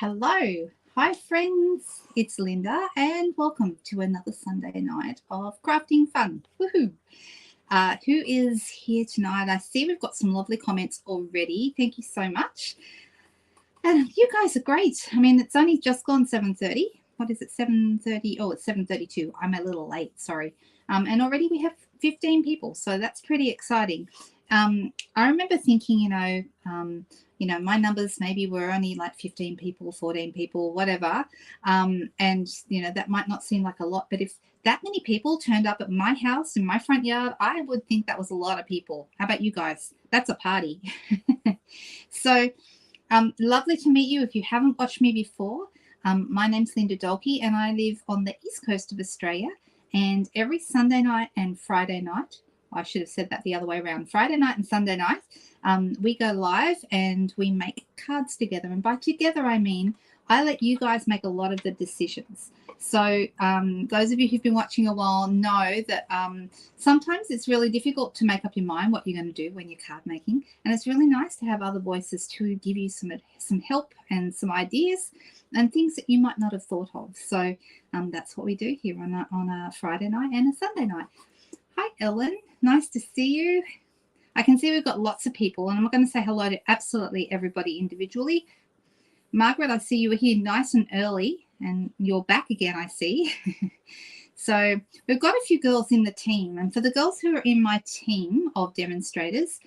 Hello. Hi, friends. It's Linda, and welcome to another Sunday night of crafting fun. Woohoo! Who is here tonight? I see we've got some lovely comments already. Thank you so much. And you guys are great. I mean, it's only just gone 7:30. What is it, 7:30? Oh, it's 7:32. I'm a little late, sorry. And already we have 15 people, so that's pretty exciting. I remember thinking, my numbers maybe were only like 15 people, 14 people, whatever. And, that might not seem like a lot, but if that many people turned up at my house in my front yard, I would think that was a lot of people. How about you guys? That's a party. So lovely to meet you. If you haven't watched me before, my name's Linda Dolke and I live on the east coast of Australia. And every Sunday night and Friday night, I should have said that the other way around, Friday night and Sunday night, we go live and we make cards together. And by together, I mean I let you guys make a lot of the decisions. So those of you who've been watching a while know that sometimes it's really difficult to make up your mind what you're going to do when you're card making. And it's really nice to have other voices to give you some help and some ideas and things that you might not have thought of. So that's what we do here on a Friday night and a Sunday night. Hi, Ellen. Nice to see you. I can see we've got lots of people, and I'm going to say hello to absolutely everybody individually. Margaret, I see you were here nice and early, and you're back again, I see. So we've got a few girls in the team, and for the girls who are in my team of demonstrators,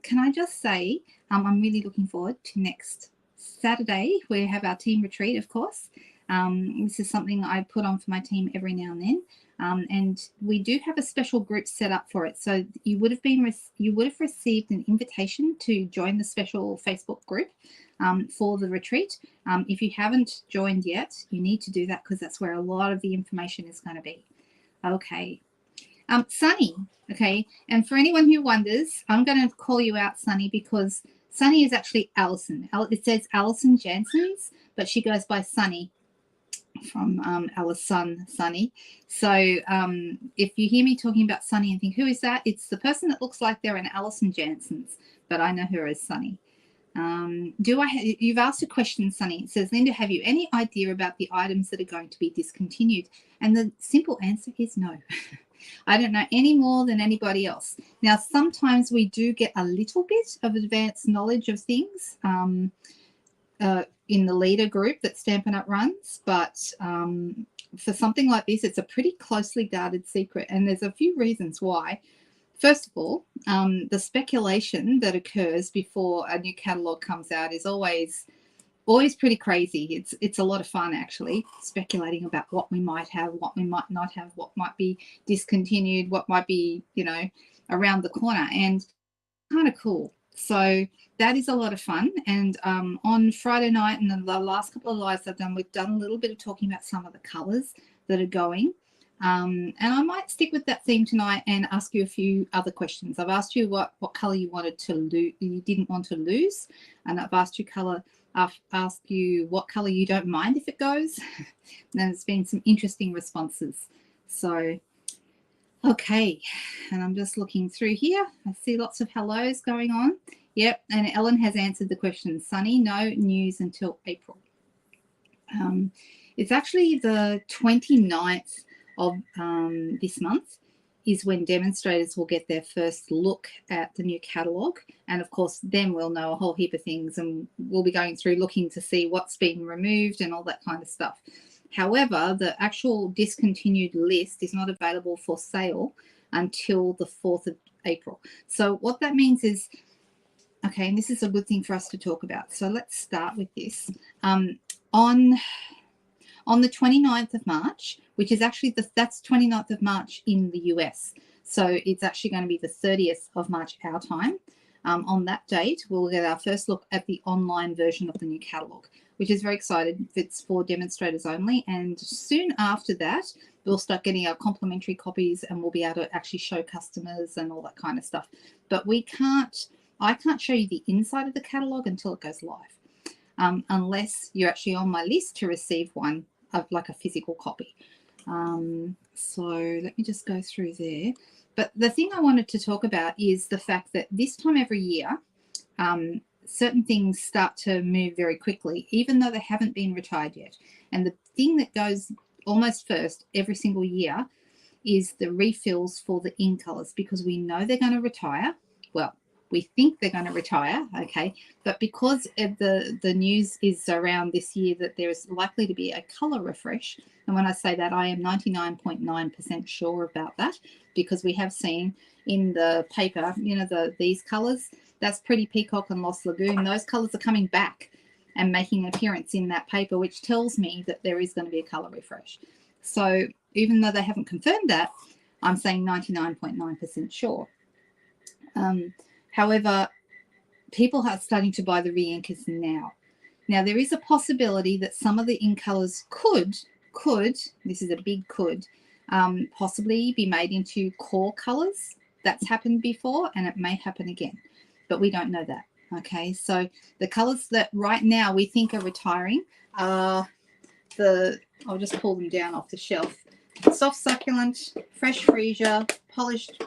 can I just say I'm really looking forward to next Saturday. We have our team retreat, of course. This is something I put on for my team every now and then. And we do have a special group set up for it. So you would have received an invitation to join the special Facebook group for the retreat. If you haven't joined yet, you need to do that because that's where a lot of the information is going to be. Okay. Sunny. Okay. And for anyone who wonders, I'm going to call you out, Sunny, because Sunny is actually Alison. It says Alison Jansen's, but she goes by Sunny from Alice's son, Sunny. So if you hear me talking about Sunny and think, who is that? It's the person that looks like they're an Alison Jansen's, but I know her as Sunny. You've asked a question, Sunny. It says, Linda, have you any idea about the items that are going to be discontinued? And the simple answer is no. I don't know any more than anybody else. Now, sometimes we do get a little bit of advanced knowledge of things in the leader group that Stampin' Up runs, but for something like this, it's a pretty closely guarded secret, and there's a few reasons why. First of all, the speculation that occurs before a new catalogue comes out is always pretty crazy. It's a lot of fun, actually, speculating about what we might have, what we might not have, what might be discontinued, what might be, around the corner, and kind of cool. So that is a lot of fun. And on Friday night and the last couple of lives I've done, we've done a little bit of talking about some of the colours that are going. And I might stick with that theme tonight and ask you a few other questions. I've asked you what colour you wanted to lose, you didn't want to lose, and I've asked you what colour you don't mind if it goes. And there's been some interesting responses. So okay, and I'm just looking through here. I see lots of hellos going on. Yep, and Ellen has answered the question. Sunny, no news until April. It's actually the 29th of this month is when demonstrators will get their first look at the new catalogue. And of course, then we'll know a whole heap of things and we'll be going through looking to see what's been removed and all that kind of stuff. However, the actual discontinued list is not available for sale until the 4th of April. So what that means is, okay, and this is a good thing for us to talk about. So let's start with this. On the 29th of March, which is actually that's 29th of March in the US. So it's actually going to be the 30th of March our time. On that date, we'll get our first look at the online version of the new catalogue, which is very exciting. It's for demonstrators only. And soon after that, we'll start getting our complimentary copies and we'll be able to actually show customers and all that kind of stuff. But I can't show you the inside of the catalogue until it goes live, unless you're actually on my list to receive one of like a physical copy. So let me just go through there. But the thing I wanted to talk about is the fact that this time every year, certain things start to move very quickly, even though they haven't been retired yet. And the thing that goes almost first every single year is the refills for the in colors, because we know they're going to retire. Well, we think they're going to retire, okay, but because of the news is around this year that there is likely to be a color refresh, and when I say that, I am 99.9% sure about that, because we have seen in the paper, you know, these colors, that's Pretty Peacock and Lost Lagoon, those colors are coming back and making an appearance in that paper, which tells me that there is going to be a color refresh. So even though they haven't confirmed that, I'm saying 99.9% sure. However, people are starting to buy the re-inkers now. Now, there is a possibility that some of the ink colors could, this is a big could, possibly be made into core colors. That's happened before, and it may happen again, but we don't know that. Okay, so the colors that right now we think are retiring are I'll just pull them down off the shelf. Soft Succulent, Fresh Freesia, Polished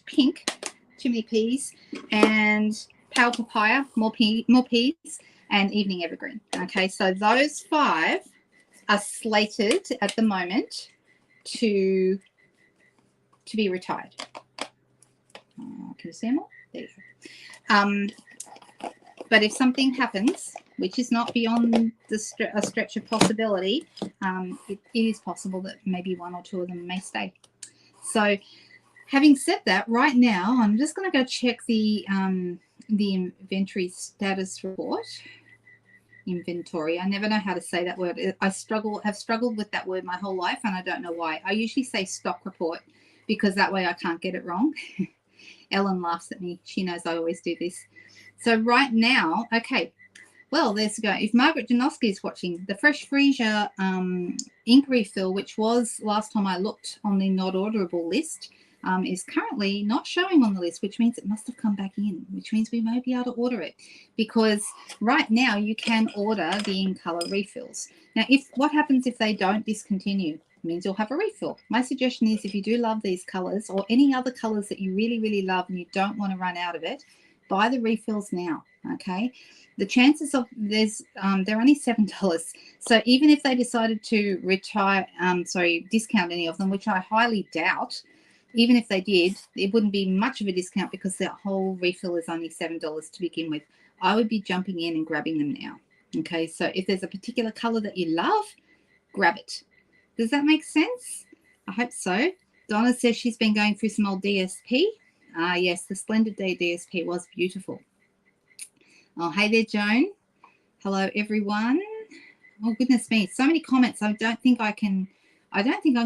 Pink, Chimney Peas, and Pale Papaya, more peas, and Evening Evergreen. Okay, so those 5 are slated at the moment to be retired. Can you see them all? There you go. But if something happens, which is not beyond a stretch of possibility, it is possible that maybe 1 or 2 of them may stay. So having said that, right now, I'm just going to go check the inventory status report. Inventory. I never know how to say that word. I have struggled with that word my whole life, and I don't know why. I usually say stock report because that way I can't get it wrong. Ellen laughs at me. She knows I always do this. So right now, okay, well, there's go. If Margaret Janoski is watching, the Fresh Freesia ink refill, which was last time I looked on the not orderable list, is currently not showing on the list, which means it must have come back in, which means we may be able to order it, because right now you can order the in color refills. Now, what happens if they don't discontinue? It means you'll have a refill. My suggestion is, if you do love these colors or any other colors that you really, really love and you don't want to run out of it, buy the refills now, okay? The chances of they're only $7. So even if they decided to discount any of them, which I highly doubt, even if they did, it wouldn't be much of a discount because the whole refill is only $7 to begin with. I would be jumping in and grabbing them now. Okay, so if there's a particular color that you love, grab it. Does that make sense? I hope so. Donna says she's been going through some old DSP. Yes, the Splendid Day DSP was beautiful. Oh, hey there, Joan. Hello, everyone. Oh, goodness me, so many comments. I don't think I'm going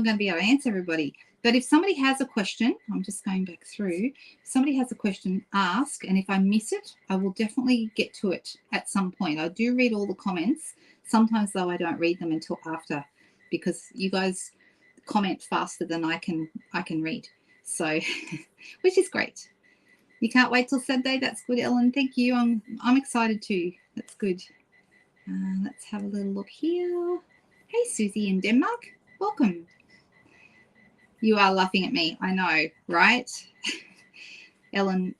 to be able to answer everybody. But if somebody has a question, I'm just going back through. If somebody has a question, ask. And if I miss it, I will definitely get to it at some point. I do read all the comments. Sometimes, though, I don't read them until after, because you guys comment faster than I can read. So, which is great. You can't wait till Saturday. That's good, Ellen. Thank you. I'm excited too. That's good. Let's have a little look here. Hey, Susie in Denmark. Welcome. You are laughing at me. I know, right? Ellen,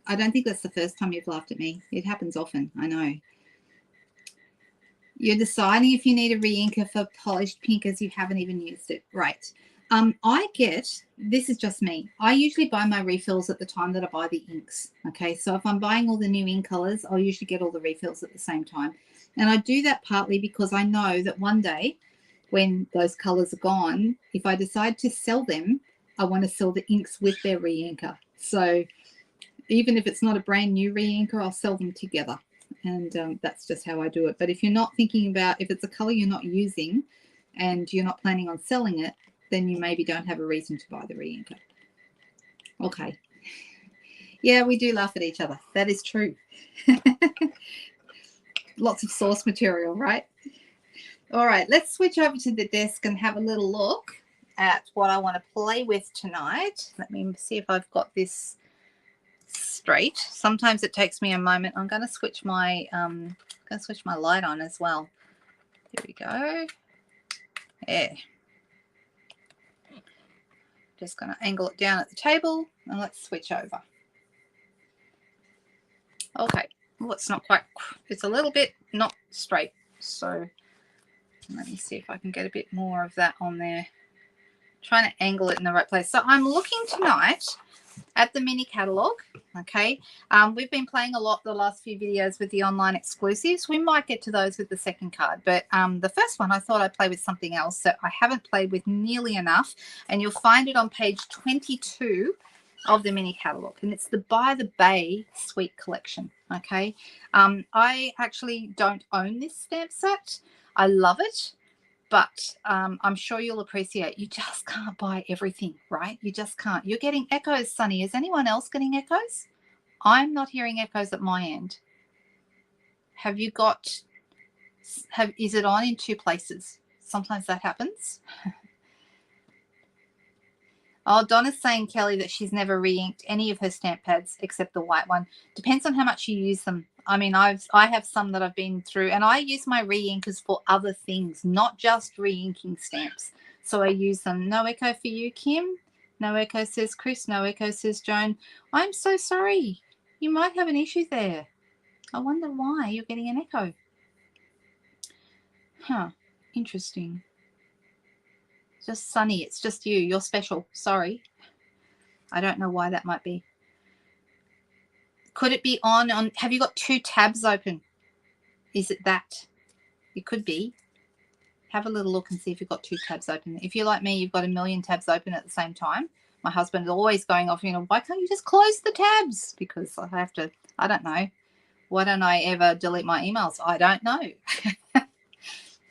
I don't think that's the first time you've laughed at me. It happens often. I know. You're deciding if you need a re-inker for Polished Pink as you haven't even used it. Right. This is just me. I usually buy my refills at the time that I buy the inks. Okay, so if I'm buying all the new ink colors, I'll usually get all the refills at the same time. And I do that partly because I know that one day when those colors are gone, if I decide to sell them, I want to sell the inks with their re-inker. So even if it's not a brand new re-inker, I'll sell them together. And that's just how I do it. But if you're not thinking about, if it's a color you're not using and you're not planning on selling it, then you maybe don't have a reason to buy the re-inker. Okay. Yeah, we do laugh at each other. That is true. Lots of source material, right? All right, let's switch over to the desk and have a little look at what I want to play with tonight. Let me see if I've got this straight. Sometimes it takes me a moment. I'm going to switch my light on as well. Here we go. Yeah. Just going to angle it down at the table and let's switch over. Okay. Well, it's not quite, it's a little bit not straight. So let me see if I can get a bit more of that on there. Trying to angle it in the right place. So I'm looking tonight at the mini catalogue. Okay. We've been playing a lot the last few videos with the online exclusives. We might get to those with the second card, but the first one I thought I'd play with something else that I haven't played with nearly enough, and you'll find it on page 22 of the mini catalogue, and it's the By the Bay Suite collection. Okay. I actually don't own this stamp set. I love it. But I'm sure you'll appreciate you just can't buy everything, right? You just can't. You're getting echoes, Sunny. Is anyone else getting echoes? I'm not hearing echoes at my end. Have you got, is it on in two places? Sometimes that happens. Oh, Donna's saying, Kelly, that she's never re-inked any of her stamp pads except the white one. Depends on how much you use them. I mean, I have some that I've been through, and I use my re-inkers for other things, not just re-inking stamps. So I use them. No echo for you, Kim. No echo, says Chris. No echo, says Joan. I'm so sorry. You might have an issue there. I wonder why you're getting an echo. Huh. Interesting. Just Sunny. It's just you. You're special. Sorry. I don't know why that might be. Could it be on? Have you got two tabs open? Is it that? It could be. Have a little look and see if you've got two tabs open. If you're like me, you've got a million tabs open at the same time. My husband is always going off, why can't you just close the tabs? Because I have to, I don't know. Why don't I ever delete my emails? I don't know.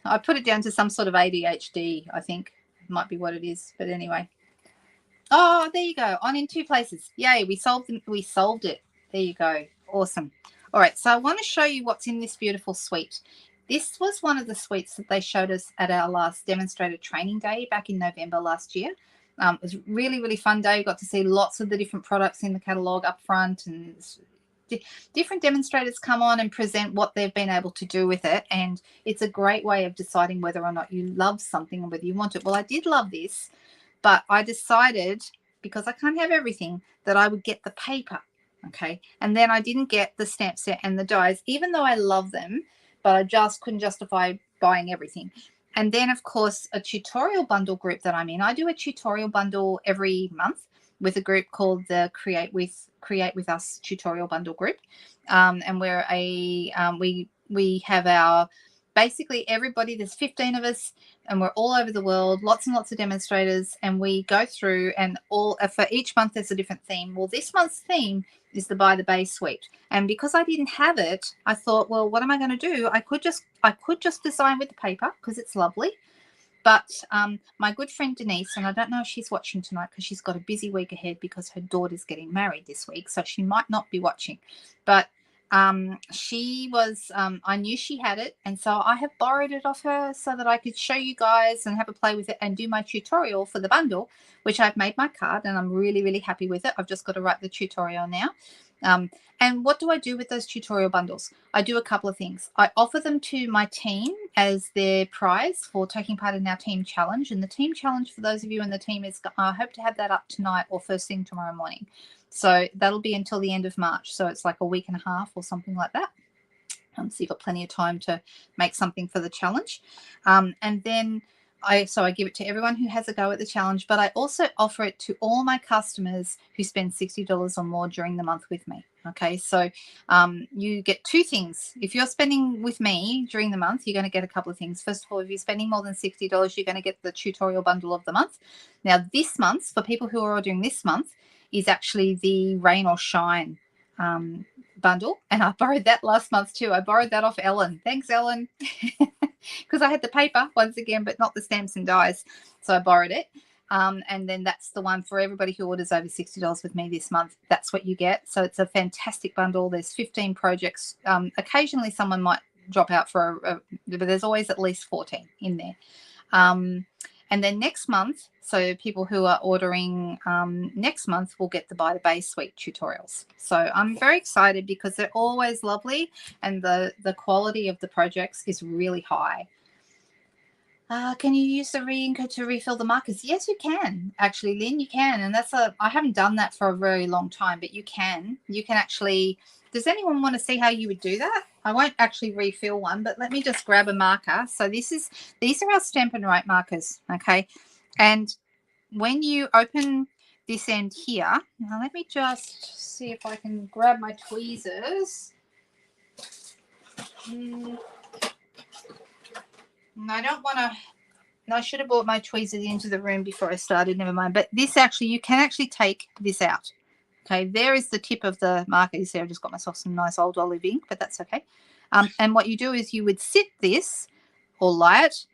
I put it down to some sort of ADHD, I think. Might be what it is. But anyway. Oh, there you go. On in two places. Yay, we solved it. There you go. Awesome. All right, so I want to show you what's in this beautiful suite. This was one of the suites that they showed us at our last demonstrator training day back in November last year. It was a really, really fun day. We got to see lots of the different products in the catalogue up front, and different demonstrators come on and present what they've been able to do with it. And it's a great way of deciding whether or not you love something and whether you want it. Well, I did love this, but I decided, because I can't have everything, that I would get the paper. Okay. And then I didn't get the stamp set and the dies, even though I love them, but I just couldn't justify buying everything. And then, of course, a tutorial bundle group that I'm in. I do a tutorial bundle every month with a group called the Create With Us tutorial bundle group. And we're we have our, basically everybody, there's 15 of us, and we're all over the world, lots and lots of demonstrators, and we go through, and all for each month there's a different theme. Well, this month's theme is the By the Bay suite, and because I didn't have it, I thought, well, what am I going to do? I could just design with the paper because it's lovely. But my good friend Denise, and I don't know if she's watching tonight because she's got a busy week ahead because her daughter's getting married this week, so she might not be watching. But she was, I knew she had it, and so I have borrowed it off her so that I could show you guys and have a play with it and do my tutorial for the bundle, which I've made my card, and I'm really, really happy with it. I've just got to write the tutorial now. And what do I do with those tutorial bundles? I do a couple of things. I offer them to my team as their prize for taking part in our team challenge. And the team challenge, for those of you in the team, is I hope to have that up tonight or first thing tomorrow morning. So that'll be until the end of March. So it's like a week and a half or something like that. So you've got plenty of time to make something for the challenge. And then I give it to everyone who has a go at the challenge, but I also offer it to all my customers who spend $60 or more during the month with me. Okay, so you get two things. If you're spending with me during the month, you're going to get a couple of things. First of all, if you're spending more than $60, you're going to get the tutorial bundle of the month. Now, this month, for people who are ordering this month, is actually the Rain or Shine bundle, and I borrowed that last month too. I borrowed that off Ellen. Thanks, Ellen, because I had the paper once again, but not the stamps and dies, so I borrowed it. And then that's the one for everybody who orders over $60 with me this month. That's what you get. So it's a fantastic bundle. There's 15 projects. Occasionally someone might drop out but there's always at least 14 in there. And then next month, so people who are ordering next month will get the By the Bay Suite tutorials. So I'm very excited because they're always lovely, and the quality of the projects is really high. Can you use the re-inker to refill the markers? Yes, you can. Actually, Lynn, you can. And I haven't done that for a very long time, but you can. You can actually, Does anyone want to see how you would do that? I won't actually refill one, but let me just grab a marker. So these are our Stampin' Up markers, okay? And when you open this end here, now let me just see if I can grab my tweezers. I don't want to. I should have brought my tweezers into the room before I started. Never mind. But this actually, you can actually take this out. Okay, there is the tip of the marker. You see, I've just got myself some nice old olive ink, but that's okay. And what you do is you would sit this or lie it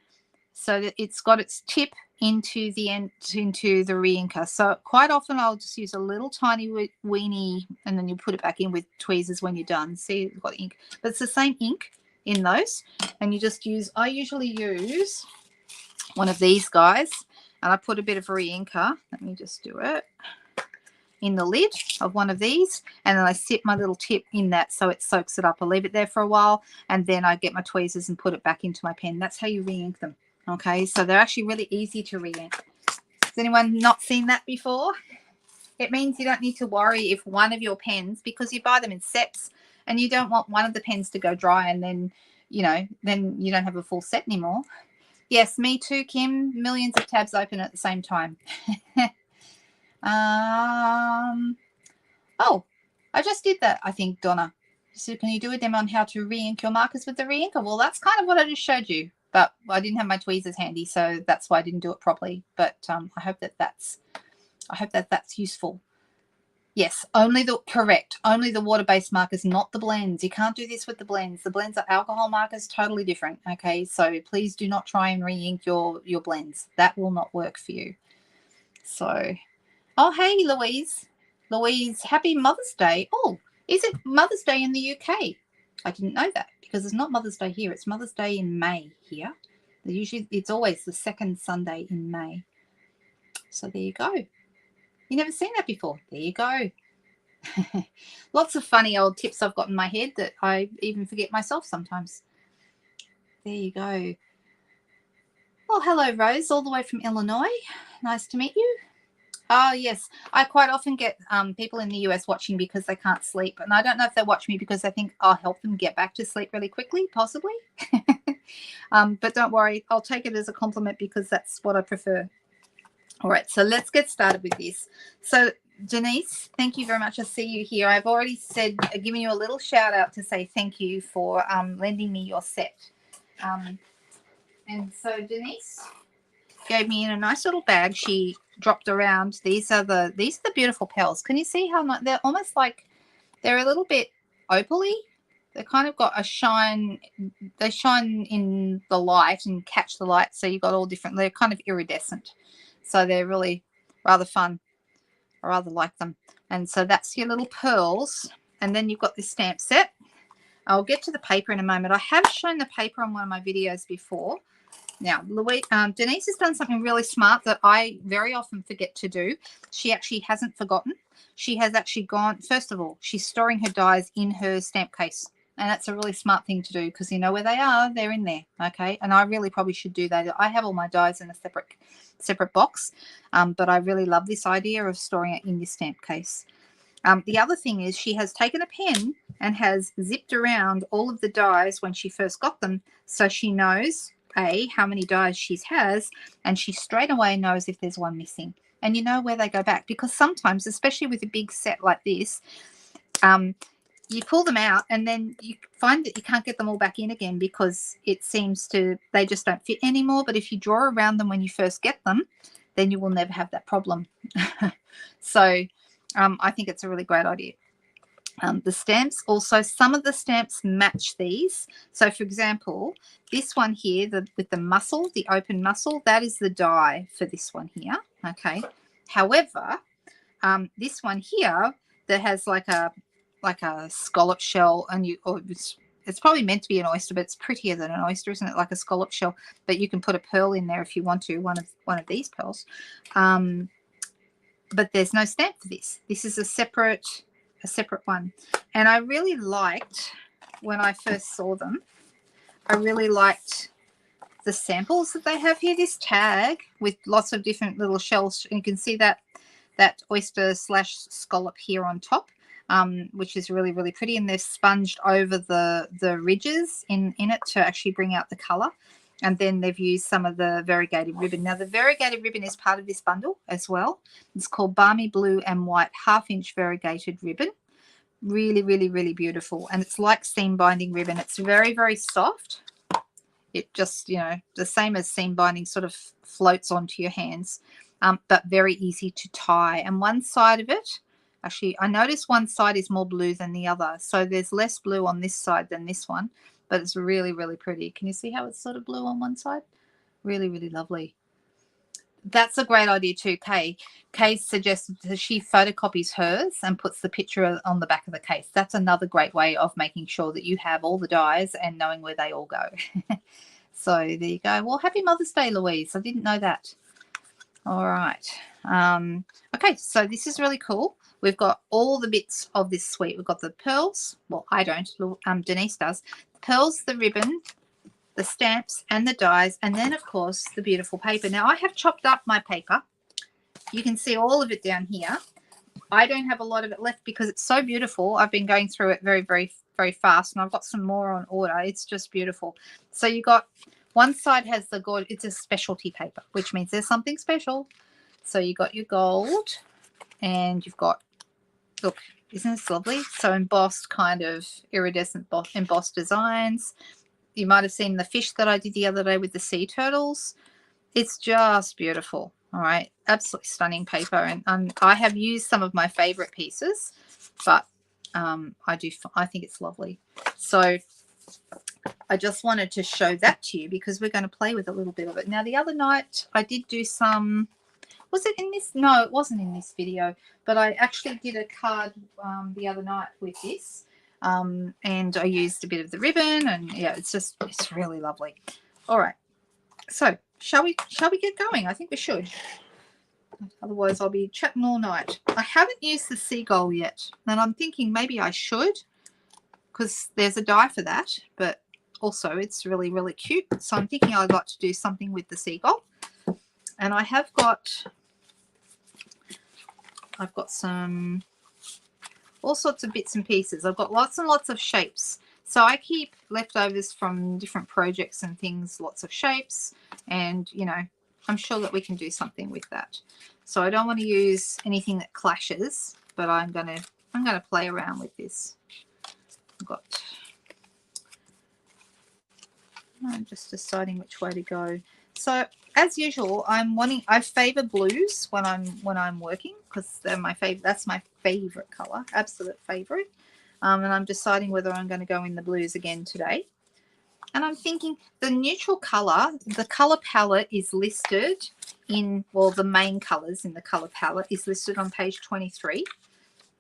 so that it's got its tip into the end, into the re-inker. So quite often I'll just use a little tiny weenie, and then you put it back in with tweezers when you're done. See, you've got ink, but it's the same ink in those, and you just use. I usually use one of these guys, and I put a bit of re-inker. Let me just do it in the lid of one of these, and then I sit my little tip in that so it soaks it up. I leave it there for a while, and then I get my tweezers and put it back into my pen. That's how you re-ink them. Okay, so they're actually really easy to re-ink. Has anyone not seen that before? It means you don't need to worry if one of your pens, because you buy them in sets, and you don't want one of the pens to go dry and then, then you don't have a full set anymore. Yes, me too, Kim. Millions of tabs open at the same time. Oh, I just did that, I think, Donna. So can you do a demo on how to re-ink your markers with the re-inker? Well, that's kind of what I just showed you, but I didn't have my tweezers handy, so that's why I didn't do it properly. But I hope that's useful. Yes, only the water-based markers, not the blends. You can't do this with the blends. The blends are alcohol markers, totally different. Okay, so please do not try and re-ink your blends. That will not work for you. So, oh hey Louise. Louise, happy Mother's Day. Oh, is it Mother's Day in the UK? I didn't know that because it's not Mother's Day here. It's Mother's Day in May here. It's always the second Sunday in May. So there you go. You never seen that before. There you go. Lots of funny old tips I've got in my head that I even forget myself sometimes. There you go. Oh, hello, Rose, all the way from Illinois. Nice to meet you. Oh, yes. I quite often get people in the US watching because they can't sleep. And I don't know if they watch me because they think I'll help them get back to sleep really quickly, possibly. But don't worry. I'll take it as a compliment because that's what I prefer. All right, so let's get started with this. So, Denise, thank you very much. I see you here. I've already given you a little shout out to say thank you for lending me your set. And so Denise gave me in a nice little bag. She dropped around. These are the beautiful pearls. Can you see how they're almost like they're a little bit opaly? They kind of got a shine. They shine in the light and catch the light. So you've got all different. They're kind of iridescent. So they're really rather fun. I rather like them. And so that's your little pearls. And then you've got this stamp set. I'll get to the paper in a moment. I have shown the paper on one of my videos before. Now, Denise has done something really smart that I very often forget to do. She actually hasn't forgotten. She has actually gone, first of all, she's storing her dies in her stamp case. And that's a really smart thing to do because you know where they are. They're in there, okay? And I really probably should do that. I have all my dies in a separate box, but I really love this idea of storing it in this stamp case. The other thing is she has taken a pen and has zipped around all of the dies when she first got them so she knows, A, how many dies she has, and she straight away knows if there's one missing. And you know where they go back because sometimes, especially with a big set like this, you pull them out and then you find that you can't get them all back in again because it seems they just don't fit anymore. But if you draw around them when you first get them, then you will never have that problem. So I think it's a really great idea. The stamps also, some of the stamps match these. So for example, this one here, with the mussel, the open mussel, that is the die for this one here. Okay. However, this one here that has like a scallop shell, and it's probably meant to be an oyster, but it's prettier than an oyster, isn't it? Like a scallop shell, but you can put a pearl in there if you want to, one of these pearls. But there's no stamp for this. This is a separate one. And I really liked, when I first saw them, I really liked the samples that they have here, this tag with lots of different little shells. You can see that oyster / scallop here on top. which is really, really pretty. And they've sponged over the ridges in it to actually bring out the colour. And then they've used some of the variegated ribbon. Now, the variegated ribbon is part of this bundle as well. It's called Balmy Blue and White 1/2-inch variegated ribbon. Really, really, really beautiful. And it's like seam binding ribbon. It's very, very soft. It just, you know, the same as seam binding, sort of floats onto your hands, but very easy to tie. And one side of it, actually, I notice one side is more blue than the other. So there's less blue on this side than this one, but it's really, really pretty. Can you see how it's sort of blue on one side? Really, really lovely. That's a great idea too, Kay. Kay suggested that she photocopies hers and puts the picture on the back of the case. That's another great way of making sure that you have all the dies and knowing where they all go. So there you go. Well, happy Mother's Day, Louise. I didn't know that. All right. Okay, so this is really cool. We've got all the bits of this suite. We've got the pearls. Well, I don't. Denise does. The pearls, the ribbon, the stamps, and the dies, and then, of course, the beautiful paper. Now, I have chopped up my paper. You can see all of it down here. I don't have a lot of it left because it's so beautiful. I've been going through it very, very, very fast, and I've got some more on order. It's just beautiful. So you got one side has the gold. It's a specialty paper, which means there's something special. So you got your gold, and you've got, look, isn't this lovely? So embossed, kind of iridescent embossed designs. You might have seen the fish that I did the other day with the sea turtles. It's just beautiful. All right, absolutely stunning paper, and I have used some of my favorite pieces, but I think it's lovely. So I just wanted to show that to you because we're going to play with a little bit of it. Now, the other night I did do some, was it in this? No, it wasn't in this video, but I actually did a card the other night with this, and I used a bit of the ribbon, and yeah, it's really lovely. All right, so shall we get going? I think we should. Otherwise, I'll be chatting all night. I haven't used the seagull yet, and I'm thinking maybe I should because there's a die for that, but also it's really, really cute. So I'm thinking I'd like to do something with the seagull. And I've got some all sorts of bits and pieces. I've got lots and lots of shapes. So I keep leftovers from different projects and things, lots of shapes, and you know, I'm sure that we can do something with that. So I don't want to use anything that clashes, but I'm gonna play around with this. I'm just deciding which way to go. So as usual, I favor blues when I'm working because they're my favorite. That's my favorite color, absolute favorite. And I'm deciding whether I'm going to go in the blues again today. And I'm thinking the neutral color, the color palette is listed in, well, the main colors in the color palette is listed on page 23.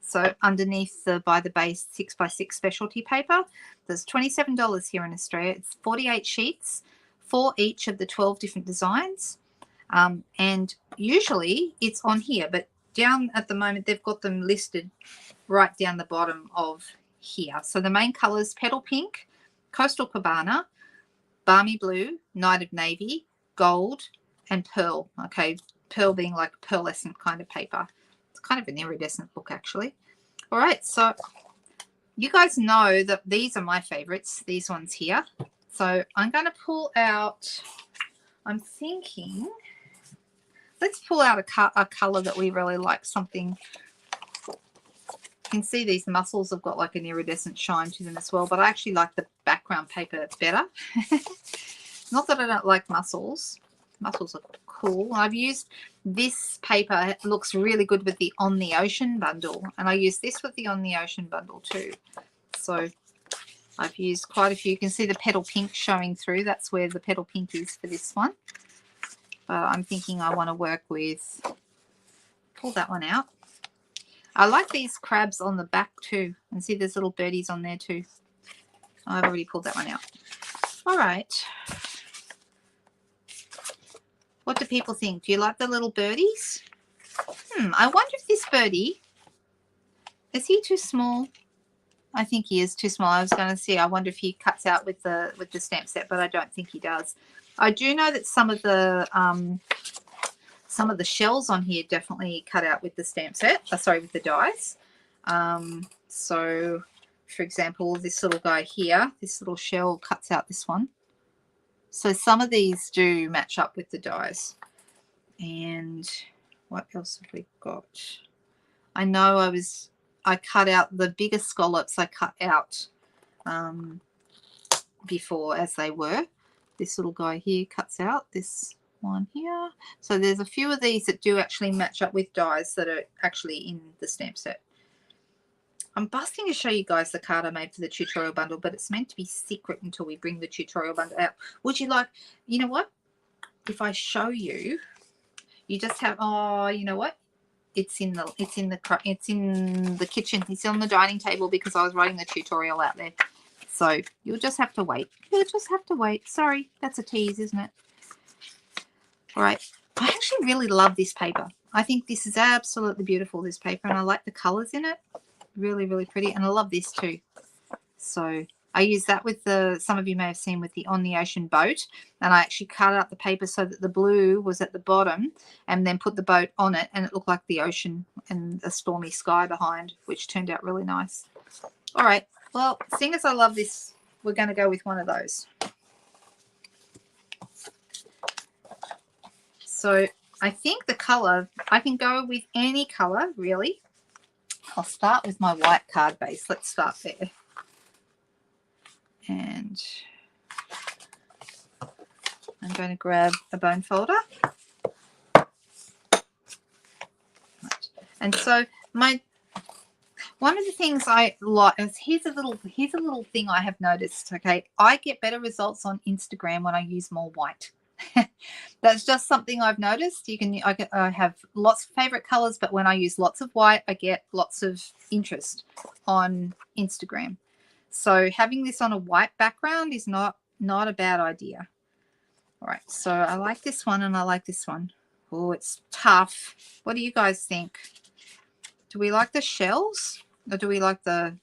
So underneath the by the base 6x6 specialty paper, there's $27 here in Australia. It's 48 sheets for each of the 12 different designs. And usually it's on here, but down at the moment they've got them listed right down the bottom of here. So the main colors: Petal Pink, Coastal Cabana, Balmy Blue, Night of Navy, Gold, and Pearl. Okay, pearl being like pearlescent kind of paper. It's kind of an iridescent look, actually. All right, so you guys know that these are my favorites, these ones here. So I'm going to pull out, I'm thinking, let's pull out a color that we really like, something. You can see these mussels have got like an iridescent shine to them as well, but I actually like the background paper better. Not that I don't like mussels. Mussels are cool. I've used this paper. It looks really good with the On the Ocean bundle, and I use this with the On the Ocean bundle too. So I've used quite a few. You can see the Petal Pink showing through. That's where the Petal Pink is for this one. But I'm thinking I want to work with, pull that one out. I like these crabs on the back too. And see there's little birdies on there too. I've already pulled that one out. All right. What do people think? Do you like the little birdies? I wonder if this birdie, is he too small? I think he is too small. I was going to say, I wonder if he cuts out with the stamp set, but I don't think he does. I do know that some of the shells on here definitely cut out with the stamp set. Sorry, with the dies. So, for example, this little guy here, this little shell cuts out this one. So some of these do match up with the dies. And what else have we got? I know I cut out the bigger scallops. I cut out before as they were. This little guy here cuts out this one here. So there's a few of these that do actually match up with dies that are actually in the stamp set. I'm busting to show you guys the card I made for the tutorial bundle, but it's meant to be secret until we bring the tutorial bundle out. Would you like, you know what? If I show you, you just have, oh, you know what? It's in the kitchen. It's on the dining table because I was writing the tutorial out there. So you'll just have to wait. You'll just have to wait. Sorry, that's a tease, isn't it? All right. I actually really love this paper. I think this is absolutely beautiful, this paper, and I like the colors in it. Really, really pretty. And I love this too. So I use that with some of you may have seen with the On the Ocean boat, and I actually cut out the paper so that the blue was at the bottom and then put the boat on it, and it looked like the ocean and a stormy sky behind, which turned out really nice. All right. Well, seeing as I love this, we're going to go with one of those. So I think the color, I can go with any color, really. I'll start with my white card base. Let's start there. And I'm going to grab a bone folder. And so one of the things I like is here's a little thing I have noticed. Okay, I get better results on Instagram when I use more white. That's just something I've noticed. I have lots of favorite colors, but when I use lots of white, I get lots of interest on Instagram. So having this on a white background is not a bad idea. All right, so I like this one and I like this one. Oh, it's tough. What do you guys think? Do we like the shells or do we like the...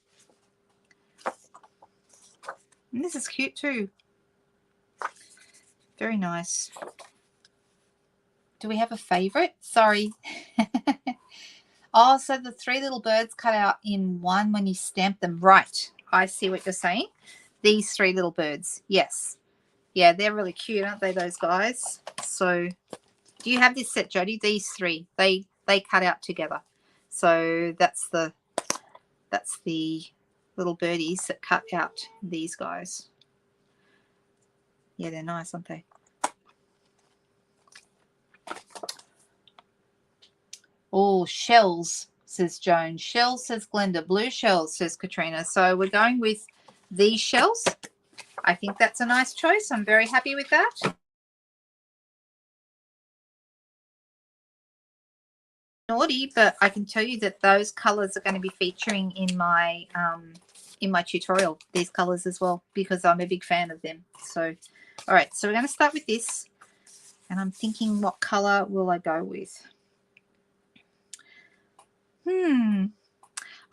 And this is cute too. Very nice. Do we have a favorite? Sorry. Oh, so the three little birds cut out in one when you stamp them. Right. I see what you're saying. These three little birds. Yes. Yeah, they're really cute, aren't they, those guys? So do you have this set, Jodie? These three. They cut out together. So that's the little birdies that cut out these guys. Yeah, they're nice, aren't they? Oh, shells, says Joan. Shells, says Glenda. Blue shells, says Katrina. So we're going with these shells. I think that's a nice choice. I'm very happy with that. Naughty, but I can tell you that those colors are going to be featuring in my tutorial, these colors as well, because I'm a big fan of them. So, all right, so we're going to start with this, and I'm thinking, what color will I go with?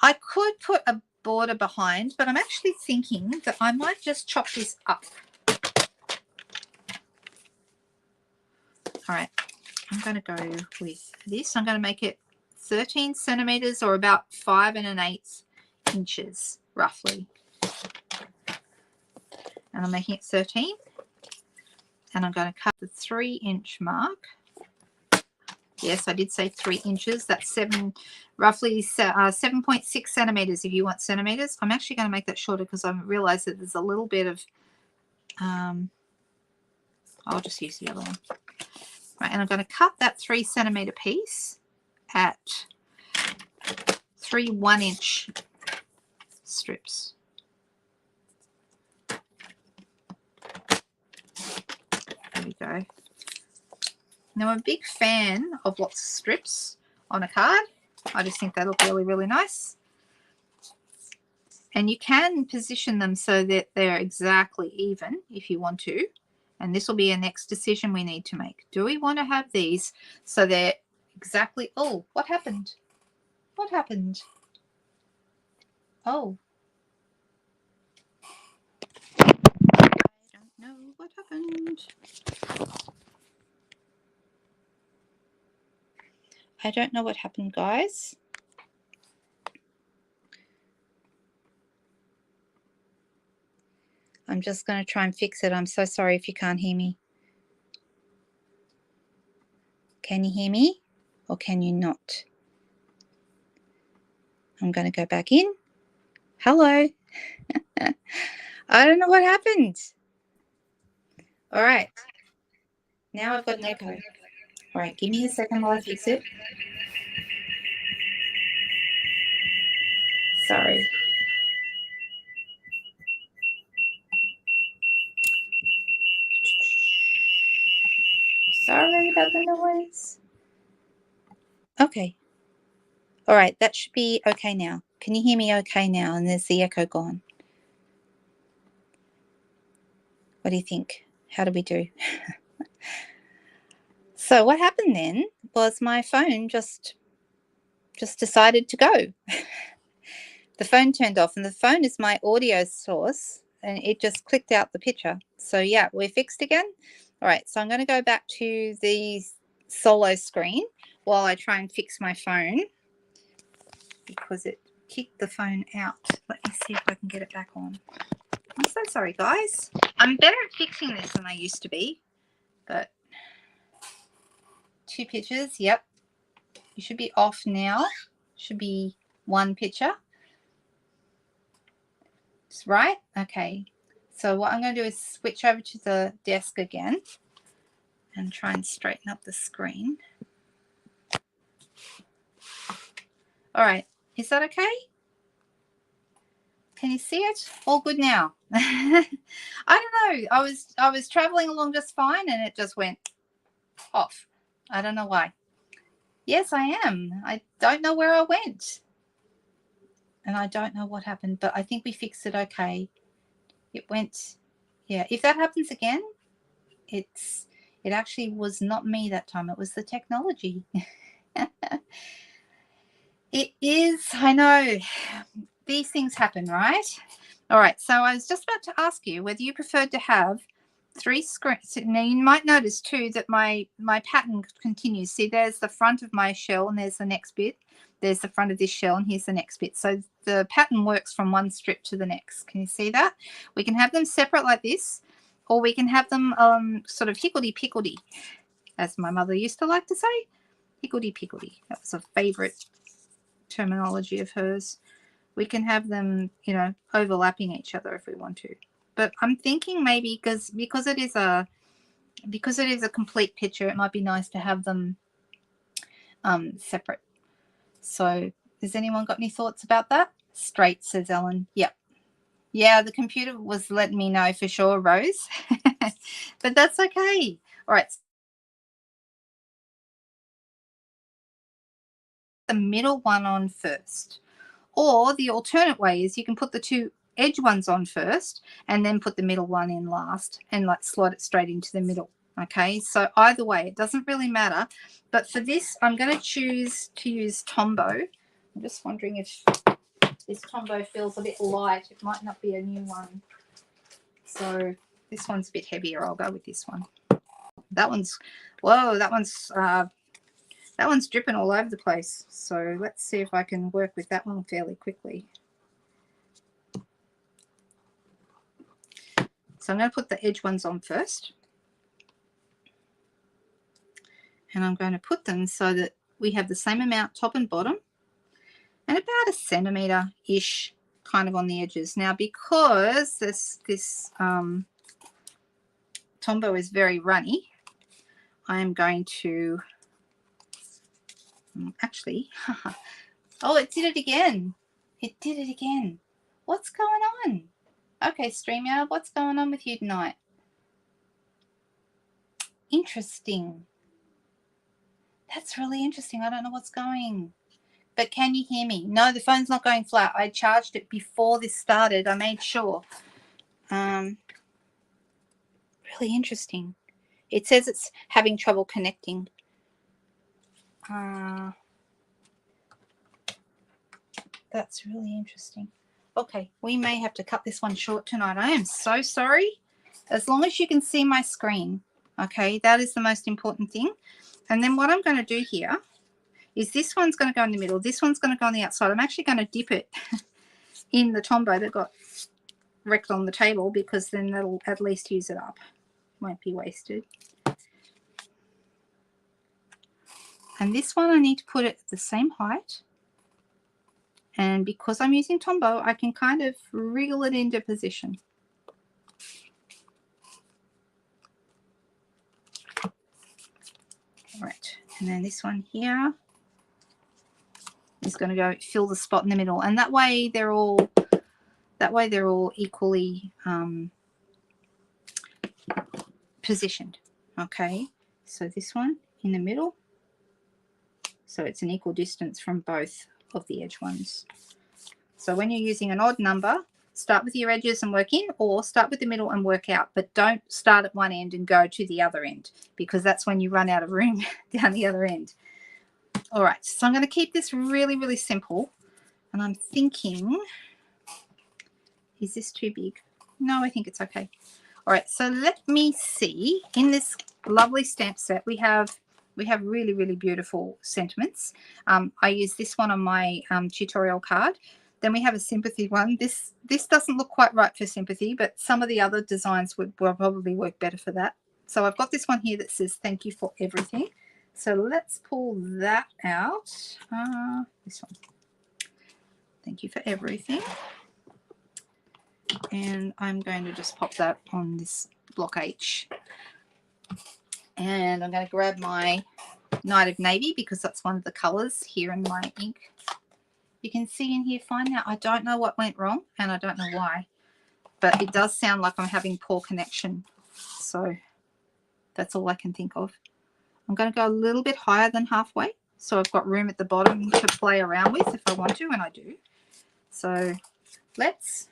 I could put a border behind, but I'm actually thinking that I might just chop this up. All right, I'm going to go with this. I'm going to make it 13 centimeters or about 5 1/8 inches roughly. And I'm making it 13. And I'm going to cut the 3-inch mark. Yes, I did say 3 inches. That's roughly 7.6 centimeters if you want centimeters. I'm actually going to make that shorter because I realized that there's a little bit of, I'll just use the other one. Right, and I'm going to cut that 3 centimeter piece at 3 1-inch strips. There we go. Now, I'm a big fan of lots of strips on a card. I just think they look really, really nice. And you can position them so that they're exactly even if you want to. And this will be a next decision we need to make. Do we want to have these so they're exactly... Oh, what happened? What happened? Oh. I don't know what happened. I don't know what happened, guys. I'm just going to try and fix it. I'm so sorry if you can't hear me. Can you hear me or can you not? I'm going to go back in. Hello. I don't know what happened. All right. Now I've got an echo. All right, give me a second while I fix it. Sorry. Sorry about the noise. Okay. All right, that should be okay now. Can you hear me okay now? And there's the echo gone. What do you think? How do we do? So what happened then was my phone just decided to go. The phone turned off, and the phone is my audio source, and it just clicked out the picture. So yeah, we're fixed again. All right, so I'm going to go back to the solo screen while I try and fix my phone because it kicked the phone out. Let me see if I can get it back on. I'm so sorry, guys. I'm better at fixing this than I used to be, but 2 pictures. Yep, you should be off now. Should be 1 picture. It's right. Okay. So what I'm going to do is switch over to the desk again and try and straighten up the screen. All right. Is that okay? Can you see it? All good now. I don't know. I was traveling along just fine and it just went off. I don't know why. Yes, I am. I don't know where I went. And I don't know what happened, but I think we fixed it okay. It went, yeah. If that happens again, it actually was not me that time. It was the technology. It is, I know. These things happen, right? All right, so I was just about to ask you whether you preferred to have 3 screens. Now, you might notice, too, that my pattern continues. See, there's the front of my shell, and there's the next bit. There's the front of this shell, and here's the next bit. So the pattern works from one strip to the next. Can you see that? We can have them separate like this, or we can have them sort of higgledy-piggledy, as my mother used to like to say. Higgledy-piggledy. That was a favourite terminology of hers. We can have them, you know, overlapping each other if we want to. But I'm thinking maybe because it is a complete picture, it might be nice to have them separate. So has anyone got any thoughts about that? Straight, says Ellen. Yep. Yeah, the computer was letting me know for sure, Rose. But that's okay. All right. The middle one on first. Or the alternate way is you can put the 2 edge ones on first and then put the middle one in last and like slot it straight into the middle. Okay, so either way, it doesn't really matter. But for this, I'm going to choose to use Tombow. I'm just wondering if this Tombow feels a bit light. It might not be a new one. So this one's a bit heavier. I'll go with this one. That one's, whoa, that one's dripping all over the place. So let's see if I can work with that one fairly quickly. So I'm going to put the edge ones on first. And I'm going to put them so that we have the same amount top and bottom and about 1 centimetre-ish kind of on the edges. Now, because this Tombow is very runny, I am going to actually, oh, it did it again. It did it again. What's going on? Okay, StreamYard, what's going on with you tonight? Interesting. That's really interesting. I don't know what's going. But can you hear me? No, the phone's not going flat. I charged it before this started. I made sure. Really interesting. It says it's having trouble connecting. That's really interesting. Okay, we may have to cut this one short tonight. I am so sorry. As long as you can see my screen, okay, that is the most important thing. And then what I'm going to do here is this one's going to go in the middle. This one's going to go on the outside. I'm actually going to dip it in the Tombow that got wrecked on the table, because then that'll at least use it up. Won't be wasted. And this one I need to put it at the same height. And because I'm using Tombow, I can kind of wriggle it into position. All right, and then this one here is going to go fill the spot in the middle, and that way they're all equally positioned. Okay, so this one in the middle, so it's an equal distance from both of the edge ones. So when you're using an odd number, start with your edges and work in, or start with the middle and work out, but don't start at one end and go to the other end, because that's when you run out of room down the other end. All right, so I'm going to keep this really, really simple, and I'm thinking, is this too big? No, I think it's okay. All right, so let me see. In this lovely stamp set, we have really, really beautiful sentiments. I use this one on my tutorial card. Then we have a sympathy one. This doesn't look quite right for sympathy, but some of the other designs will probably work better for that. So I've got this one here that says thank you for everything. So let's pull that out. This one. Thank you for everything. And I'm going to just pop that on this block H. And I'm going to grab my Night of Navy, because that's one of the colors here in my ink. You can see in here fine now. I don't know what went wrong, and I don't know why, but it does sound like I'm having poor connection. So that's all I can think of. I'm going to go a little bit higher than halfway, so I've got room at the bottom to play around with if I want to, and I do. So let's,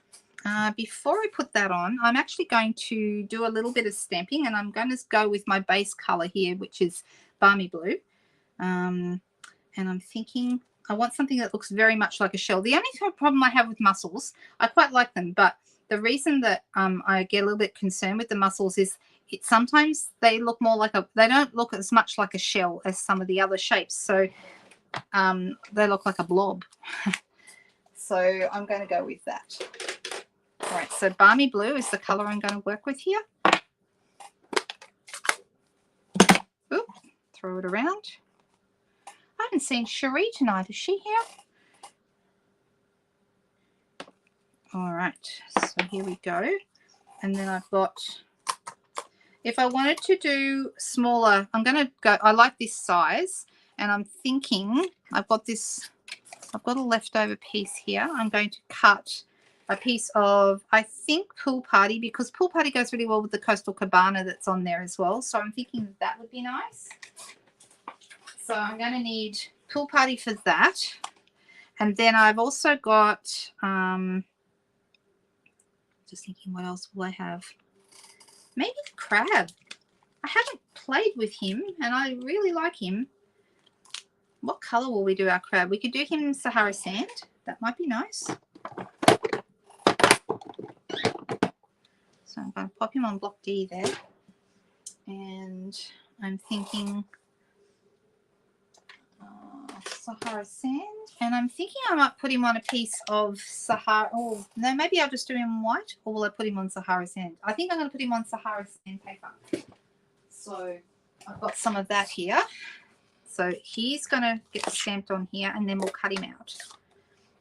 before I put that on, I'm actually going to do a little bit of stamping, and I'm going to go with my base color here, which is Balmy Blue. And I'm thinking I want something that looks very much like a shell. The only problem I have with mussels, I quite like them, but the reason that I get a little bit concerned with the mussels is sometimes they look more like they don't look as much like a shell as some of the other shapes. So they look like a blob. So I'm going to go with that. All right, so Balmy Blue is the color I'm going to work with here. Oop, throw it around. I haven't seen Cherie tonight. Is she here? All right, so here we go. And then I've got, if I wanted to do smaller, I'm going to go, I like this size, and I'm thinking I've got a leftover piece here. I'm going to cut a piece of, I think, Pool Party, because Pool Party goes really well with the Coastal Cabana that's on there as well. So I'm thinking that would be nice. So I'm going to need Pool Party for that. And then I've also got, just thinking, what else will I have? Maybe the crab. I haven't played with him, and I really like him. What color will we do our crab? We could do him Sahara Sand. That might be nice. So I'm going to pop him on block D there. And I'm thinking Sahara Sand. And I'm thinking I might put him on a piece of Sahara. Oh, no, maybe I'll just do him white, or will I put him on Sahara Sand? I think I'm going to put him on Sahara Sand paper. So I've got some of that here. So he's going to get stamped on here, and then we'll cut him out.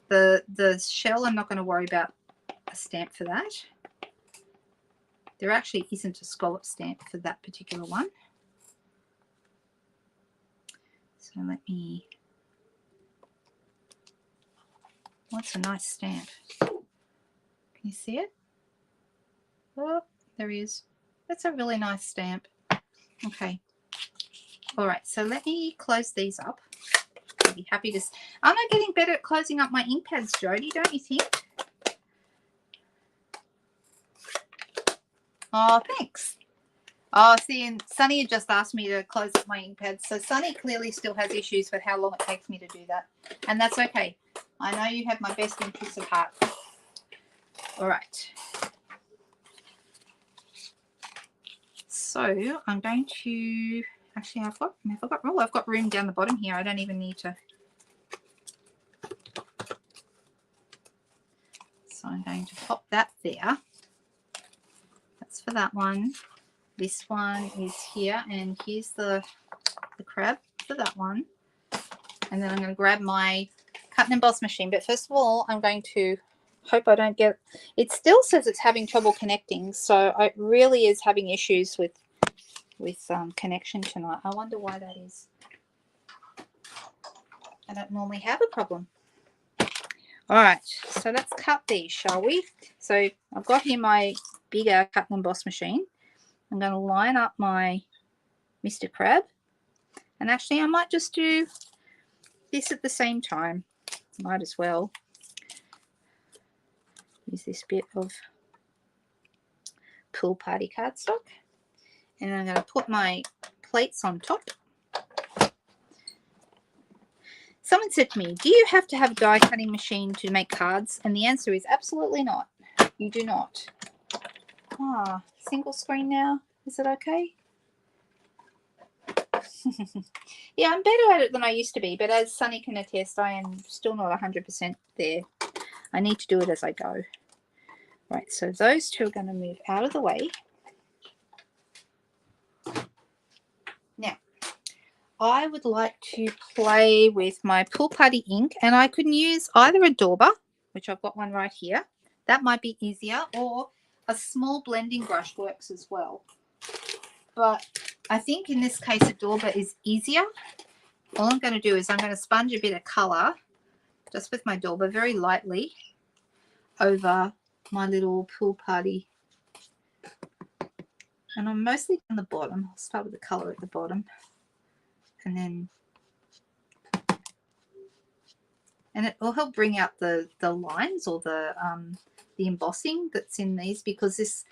The shell, I'm not going to worry about a stamp for that. There actually isn't a scallop stamp for that particular one. So let me... What's a nice stamp? Can you see it? Oh, there he is. That's a really nice stamp. Okay. All right, so let me close these up. I'll be happy to... Aren't I getting better at closing up my ink pads, Jodie, don't you think? Oh, thanks. Oh, see, and Sunny had just asked me to close up my ink pads. So Sunny clearly still has issues with how long it takes me to do that. And that's okay. I know you have my best interests at heart. All right. So I'm going to... Actually, I've got room down the bottom here. I don't even need to. So So I'm going to pop that there. That's for that one. This one is here, and here's the crab for that one. And then I'm going to grab my cut and emboss machine. But first of all, I'm going to hope I don't get, it still says it's having trouble connecting. So it really is having issues with connection tonight. I wonder why that is. I don't normally have a problem. All right, so let's cut these, shall we? So I've got here my bigger cut and emboss machine. I'm going to line up my Mr. Crab. And actually, I might just do this at the same time. Might as well use this bit of Pool Party cardstock. And I'm going to put my plates on top. Someone said to me, do you have to have a die cutting machine to make cards? And the answer is absolutely not. You do not. Ah, single screen now. Is it okay? Yeah, I'm better at it than I used to be, but as Sunny can attest, I am still not 100% there. I need to do it as I go. Right, so those two are going to move out of the way. Now, I would like to play with my Pool Party ink, and I can use either a dauber, which I've got one right here. That might be easier, or a small blending brush works as well. But I think in this case a dauber is easier. All I'm going to do is I'm going to sponge a bit of colour just with my dauber very lightly over my little Pool Party. And I'm mostly on the bottom. I'll start with the colour at the bottom. And it will help bring out the lines or the embossing that's in these, because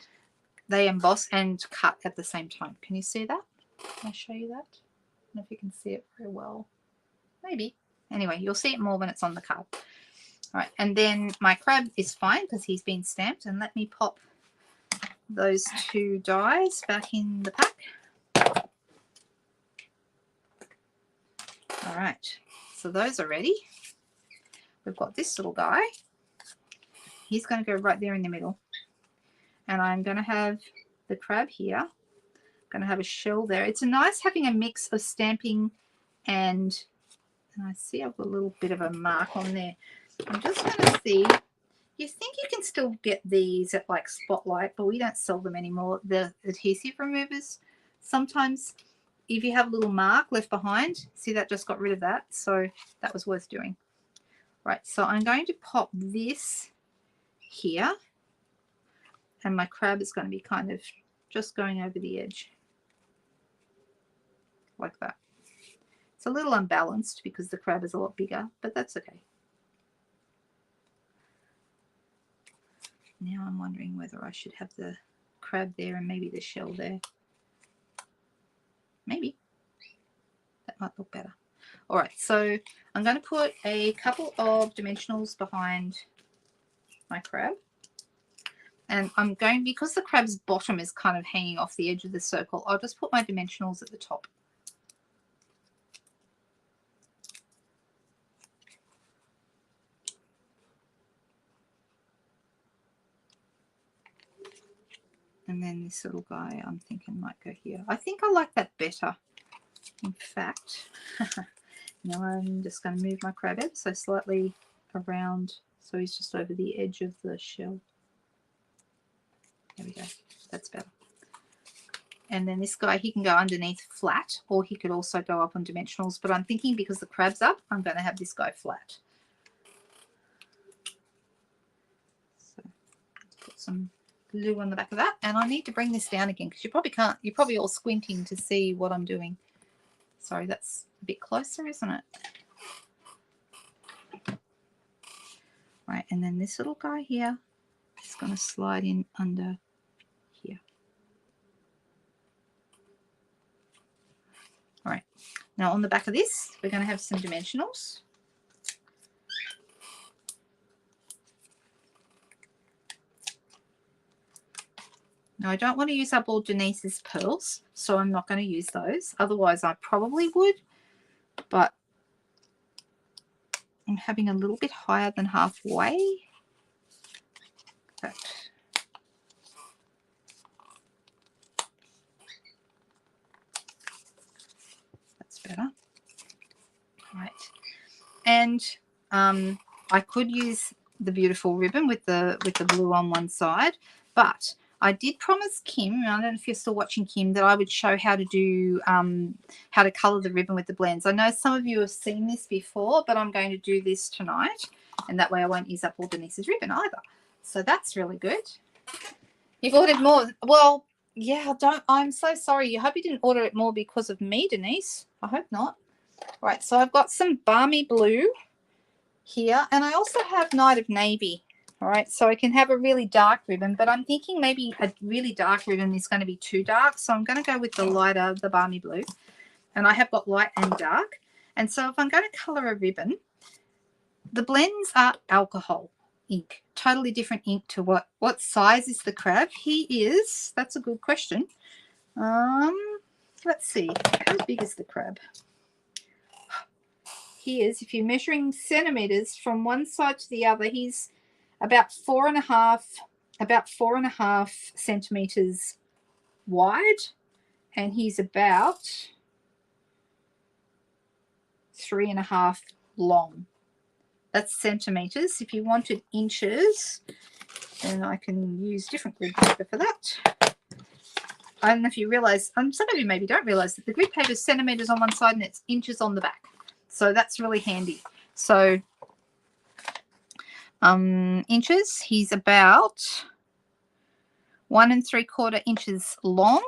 they emboss and cut at the same time. Can you see that? Can I show you that? I don't know if you can see it very well. Maybe. Anyway, you'll see it more when it's on the card. All right, and then my crab is fine because he's been stamped. And let me pop those two dies back in the pack. All right, so those are ready. We've got this little guy. He's going to go right there in the middle. And I'm going to have the crab here. I'm going to have a shell there. It's nice having a mix of stamping and I see I've got a little bit of a mark on there. I'm just going to see. You think you can still get these at like Spotlight, but we don't sell them anymore. The adhesive removers. Sometimes if you have a little mark left behind, see that just got rid of that. So that was worth doing. Right, so I'm going to pop this here. And my crab is going to be kind of just going over the edge. Like that. It's a little unbalanced because the crab is a lot bigger, but that's okay. Now I'm wondering whether I should have the crab there and maybe the shell there. Maybe. That might look better. All right, so I'm going to put a couple of dimensionals behind my crab. And I'm going, because the crab's bottom is kind of hanging off the edge of the circle, I'll just put my dimensionals at the top. And then this little guy I'm thinking might go here. I think I like that better. In fact, now I'm just going to move my crab ever so slightly around so he's just over the edge of the shell. There we go. That's better. And then this guy, he can go underneath flat, or he could also go up on dimensionals. But I'm thinking because the crab's up, I'm going to have this guy flat. So let's put some glue on the back of that. And I need to bring this down again because you probably can't. You're probably all squinting to see what I'm doing. Sorry, that's a bit closer, isn't it? Right, and then this little guy here is going to slide in under here. All right, now on the back of this, we're going to have some dimensionals. Now, I don't want to use up all Denise's pearls, so I'm not going to use those. Otherwise, I probably would, but I'm having a little bit higher than halfway. fact. That's better. Right. And I could use the beautiful ribbon with the blue on one side, but I did promise Kim, I don't know if you're still watching, Kim, that I would show how to do how to color the ribbon with the blends. I know some of you have seen this before, but I'm going to do this tonight, and that way I won't use up all Denise's ribbon either. So that's really good. You've ordered more. Well, yeah, I'm so sorry. I hope you didn't order it more because of me, Denise. I hope not. Right, so I've got some balmy blue here, and I also have Night of Navy. All right, so I can have a really dark ribbon, but I'm thinking maybe a really dark ribbon is going to be too dark, so I'm going to go with the lighter, the balmy blue. And I have got light and dark. And so if I'm going to color a ribbon, the blends are alcohol ink, totally different ink to what size is the crab? He is, that's a good question. Let's see, how big is the crab? He is, if you're measuring centimeters from one side to the other, he's about 4.5 centimeters wide, and he's about 3.5 long. That's centimeters. If you wanted inches, then I can use different grid paper for that. I don't know if you realize, some of you maybe don't realize that the grid paper is centimeters on one side and it's inches on the back. So that's really handy. So inches, he's about 1 3/4 inches long,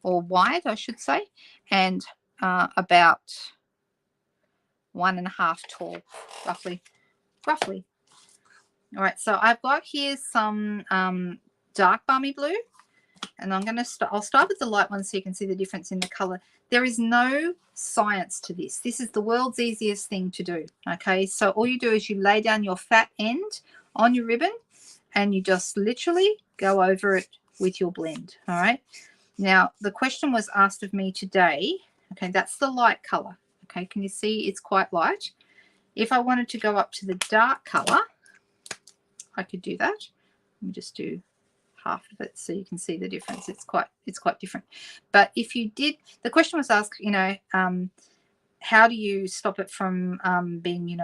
or wide, I should say, and about 1.5 tall, roughly. All right, so I've got here some dark balmy blue, and I'll start with the light one so you can see the difference in the color. There is no science to this. This is the world's easiest thing to do. Okay, so all you do is you lay down your fat end on your ribbon, and you just literally go over it with your blend. All right, now the question was asked of me today. Okay, that's the light color. Okay, can you see it's quite light? If I wanted to go up to the dark color, I could do that. Let me just do half of it so you can see the difference. It's quite different. But if you did, the question was asked, you know, how do you stop it from being,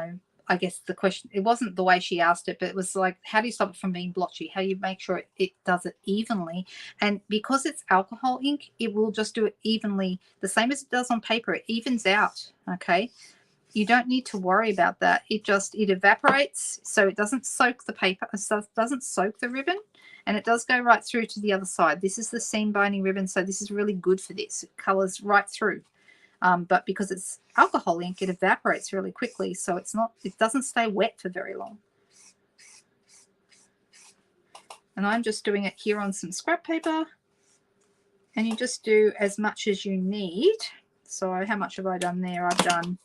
I guess the question, it wasn't the way she asked it, but it was like, how do you stop it from being blotchy? How do you make sure it does it evenly? And because it's alcohol ink, it will just do it evenly, the same as it does on paper. It evens out, okay? You don't need to worry about that. It evaporates, so it doesn't soak the paper, it doesn't soak the ribbon, and it does go right through to the other side. This is the seam binding ribbon, so this is really good for this. It colors right through. But because it's alcohol ink, it evaporates really quickly, so it doesn't stay wet for very long. And I'm just doing it here on some scrap paper, and you just do as much as you need. So how much have I done there? I've done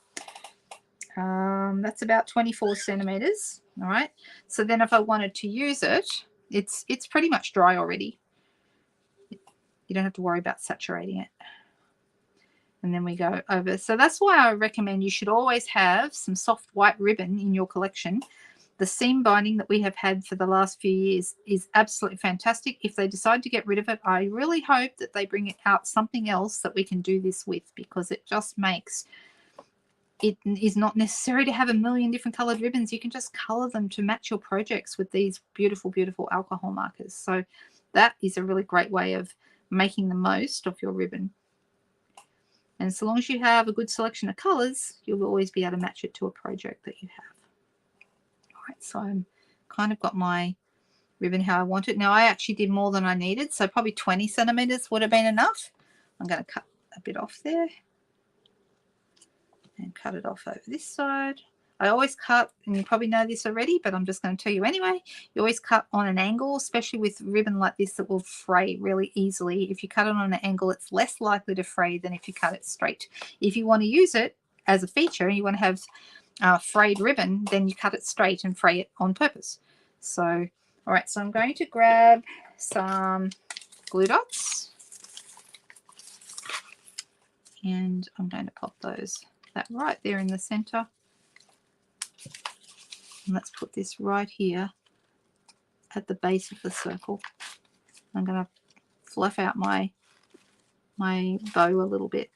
that's about 24 centimeters. All right, so then if I wanted to use it, it's pretty much dry already. You don't have to worry about saturating it. And then we go over. So that's why I recommend you should always have some soft white ribbon in your collection. The seam binding that we have had for the last few years is absolutely fantastic. If they decide to get rid of it, I really hope that they bring out something else that we can do this with, because it just makes it is not necessary to have a million different colored ribbons. You can just color them to match your projects with these beautiful, beautiful alcohol markers. So that is a really great way of making the most of your ribbon. And so long as you have a good selection of colors, you'll always be able to match it to a project that you have. All right, so I'm kind of got my ribbon how I want it. Now I actually did more than I needed, so probably 20 centimeters would have been enough. I'm going to cut a bit off there and cut it off over this side. I always cut, and you probably know this already, but I'm just going to tell you anyway, you always cut on an angle, especially with ribbon like this that will fray really easily. If you cut it on an angle, it's less likely to fray than if you cut it straight. If you want to use it as a feature, you want to have frayed ribbon, then you cut it straight and fray it on purpose. So, all right, so I'm going to grab some glue dots, and I'm going to pop that right there in the center. And let's put this right here at the base of the circle. I'm going to fluff out my bow a little bit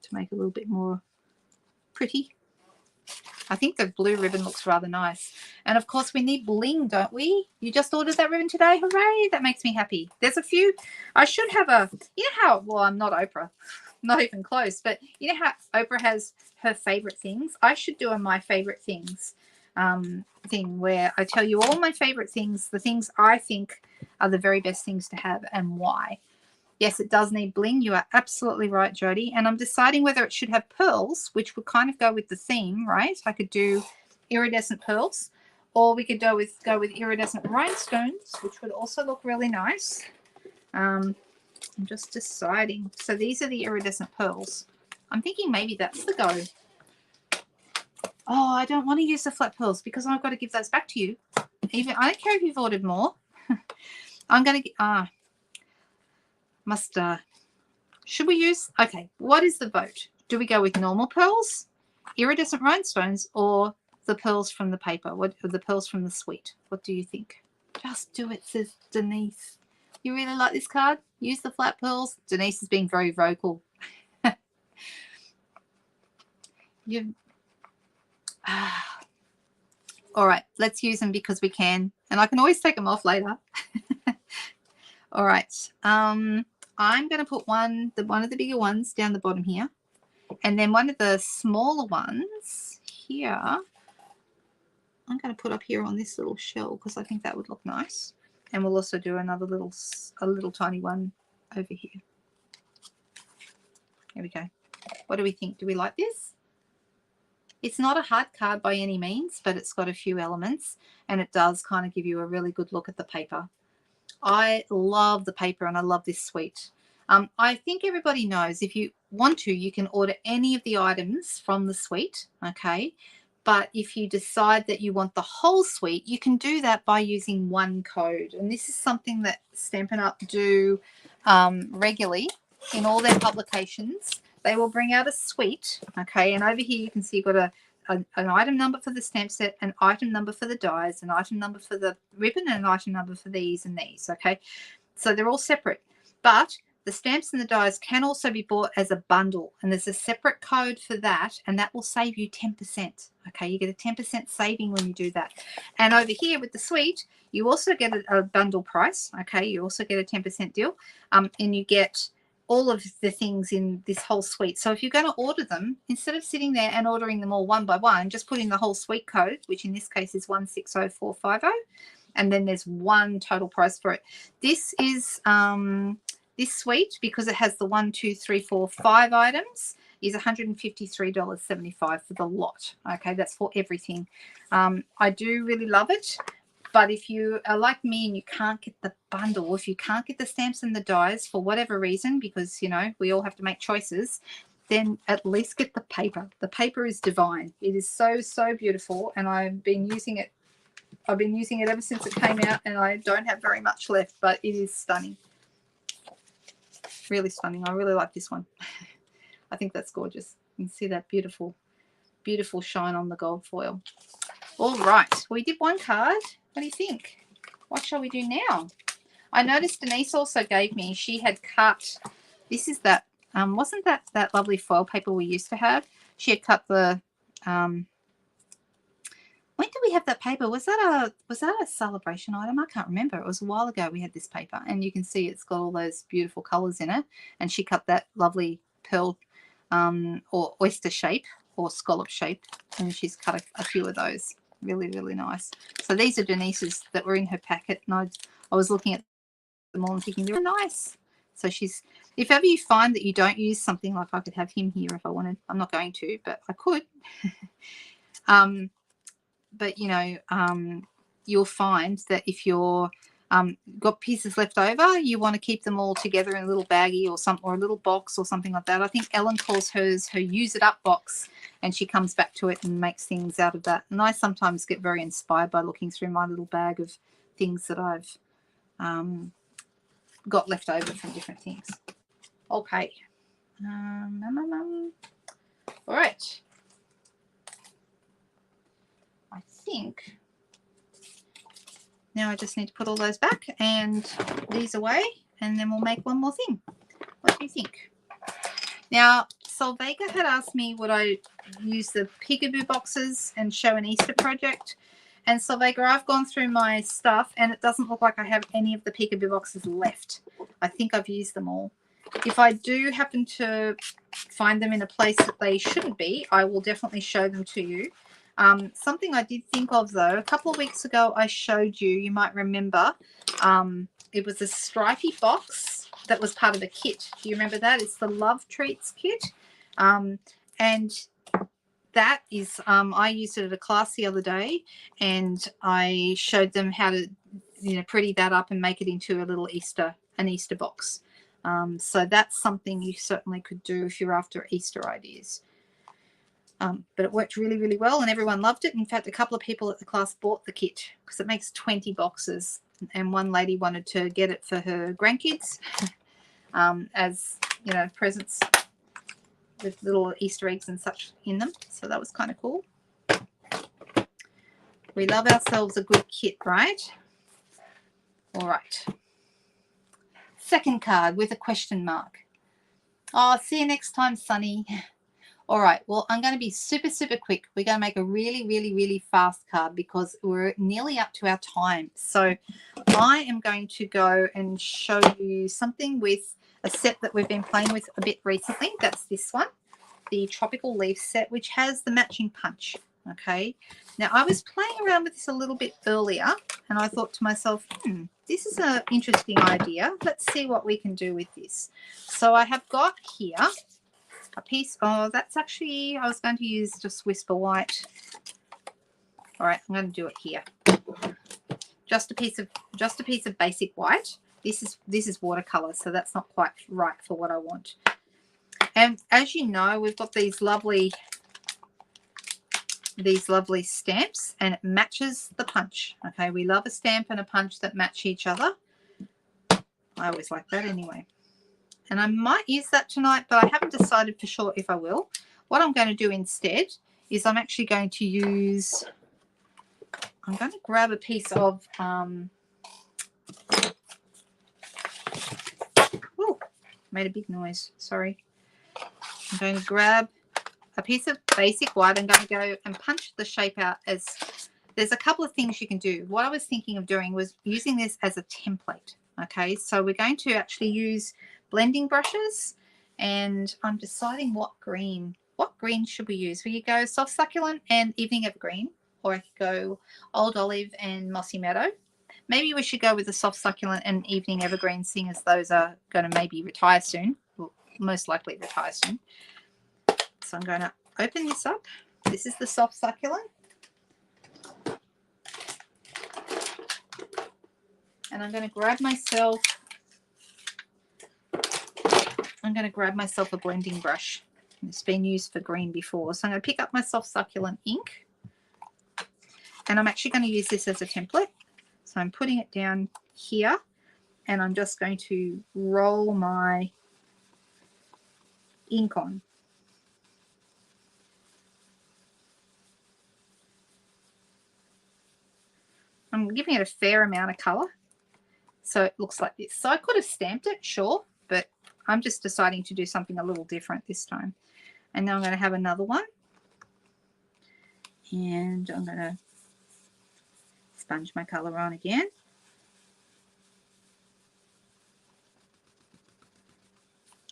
to make it a little bit more pretty. I think the blue ribbon looks rather nice. And of course we need bling, don't we? You just ordered that ribbon today. Hooray, that makes me happy. There's a few. I should have a, you know how, well, I'm not Oprah, not even close, but you know how Oprah has her favorite things? I should do a my favorite things thing where I tell you all my favorite things, the things I think are the very best things to have and why. Yes, it does need bling. You are absolutely right, Jody. And I'm deciding whether it should have pearls, which would kind of go with the theme, right? I could do iridescent pearls, or we could go with iridescent rhinestones, which would also look really nice. I'm just deciding. So these are the iridescent pearls. I'm thinking maybe that's the go. Oh, I don't want to use the flat pearls because I've got to give those back to you. Even I don't care if you've ordered more. I'm going to should we use, okay, what is the vote? Do we go with normal pearls, iridescent rhinestones, or the pearls from the paper, or the pearls from the suite? What do you think? Just do it, says Denise. You really like this card? Use the flat pearls. Denise is being very vocal. All right, let's use them because we can, and I can always take them off later. All right, I'm going to put one of the bigger ones down the bottom here, and then one of the smaller ones here I'm going to put up here on this little shell because I think that would look nice. And we'll also do another little tiny one over here. There we go. What do we think? Do we like this? It's not a hard card by any means, but it's got a few elements, and it does kind of give you a really good look at the paper. I love the paper and I love this suite. I think everybody knows if you want to, you can order any of the items from the suite, okay? But if you decide that you want the whole suite, you can do that by using one code. And this is something that Stampin' Up do regularly in all their publications. They will bring out a suite, okay? And over here you can see you've got an item number for the stamp set, an item number for the dies, an item number for the ribbon, and an item number for these and these, okay? So they're all separate. But the stamps and the dies can also be bought as a bundle, and there's a separate code for that, and that will save you 10%, okay? You get a 10% saving when you do that. And over here with the suite, you also get a bundle price, okay? You also get a 10% deal, and you get all of the things in this whole suite. So if you're going to order them, instead of sitting there and ordering them all one by one, just put in the whole suite code, which in this case is 160450, and then there's one total price for it. This is this suite, because it has the 1, 2, 3, 4, 5 items, is $153.75 for the lot. Okay, that's for everything. I do really love it. But if you are like me and you can't get the bundle, if you can't get the stamps and the dies for whatever reason, because, you know, we all have to make choices, then at least get the paper. The paper is divine. It is so, so beautiful, and I've been using it. I've been using it ever since it came out, and I don't have very much left, but it is stunning. Really stunning. I really like this one. I think that's gorgeous. You can see that beautiful, beautiful shine on the gold foil. All right. We did one card. What do you think? What shall we do now? I noticed Denise also gave me, she had cut, this is that, wasn't that lovely foil paper we used to have? She had cut the, when did we have that paper? Was that a celebration item? I can't remember. It was a while ago we had this paper, and you can see it's got all those beautiful colors in it, and she cut that lovely pearl or oyster shape or scallop shape, and she's cut a few of those. Really, really nice. So these are Denise's that were in her packet, and I was looking at them all and thinking they're nice. So she's, if ever you find that you don't use something, like I could have him here if I wanted. I'm not going to, but I could. But you know, you'll find that if you're got pieces left over, you want to keep them all together in a little baggie or something, or a little box or something like that. I think Ellen calls hers her use it up box, and she comes back to it and makes things out of that. And I sometimes get very inspired by looking through my little bag of things that I've got left over from different things. Okay. All right. I think now I just need to put all those back and these away, and then we'll make one more thing. What do you think? Now, Solvega had asked me would I use the peekaboo boxes and show an Easter project. And Solvega, I've gone through my stuff and it doesn't look like I have any of the peekaboo boxes left. I think I've used them all. If I do happen to find them in a place that they shouldn't be, I will definitely show them to you. Something I did think of, though, a couple of weeks ago I showed you, you might remember, it was a stripy box that was part of a kit. Do you remember that? It's the Love Treats kit. And that is, I used it at a class the other day, and I showed them how to, pretty that up and make it into a little an Easter box. So that's something you certainly could do if you're after Easter ideas. But it worked really, really well, and everyone loved it. In fact, a couple of people at the class bought the kit because it makes 20 boxes, and one lady wanted to get it for her grandkids as, presents with little Easter eggs and such in them. So that was kind of cool. We love ourselves a good kit, right? All right. Second card with a question mark. Oh, see you next time, Sunny. All right, well, I'm going to be super, super quick. We're going to make a really, really, really fast card because we're nearly up to our time. So I am going to go and show you something with a set that we've been playing with a bit recently. That's this one, the Tropical Leaf set, which has the matching punch. Okay, now I was playing around with this a little bit earlier, and I thought to myself, this is an interesting idea. Let's see what we can do with this. So I have got here a piece. Oh, that's actually, I was going to use just Whisper White. All right, I'm going to do it here. Just a piece of basic white. This is watercolor, so that's not quite right for what I want. And as you know, we've got these lovely stamps, and it matches the punch. Okay, we love a stamp and a punch that match each other. I always like that anyway. And I might use that tonight, but I haven't decided for sure if I will. What I'm going to do instead is I'm actually going to use, I'm going to grab a piece of, oh, made a big noise, sorry. I'm going to grab a piece of basic white. I'm going to go and punch the shape out as, there's a couple of things you can do. What I was thinking of doing was using this as a template. Okay, so we're going to actually use blending brushes, and I'm deciding what green should we use. We could go Soft Succulent and Evening Evergreen, or I could go Old Olive and Mossy Meadow. Maybe we should go with the Soft Succulent and Evening Evergreen, seeing as those are going to maybe retire soon, well, most likely retire soon. So I'm going to open this up. This is the Soft Succulent. And I'm going to grab myself a blending brush. It's been used for green before. So I'm going to pick up my Soft Succulent ink. And I'm actually going to use this as a template. So I'm putting it down here. And I'm just going to roll my ink on. I'm giving it a fair amount of colour. So it looks like this. So I could have stamped it, sure, but I'm just deciding to do something a little different this time. And now I'm going to have another one. And I'm going to sponge my colour on again.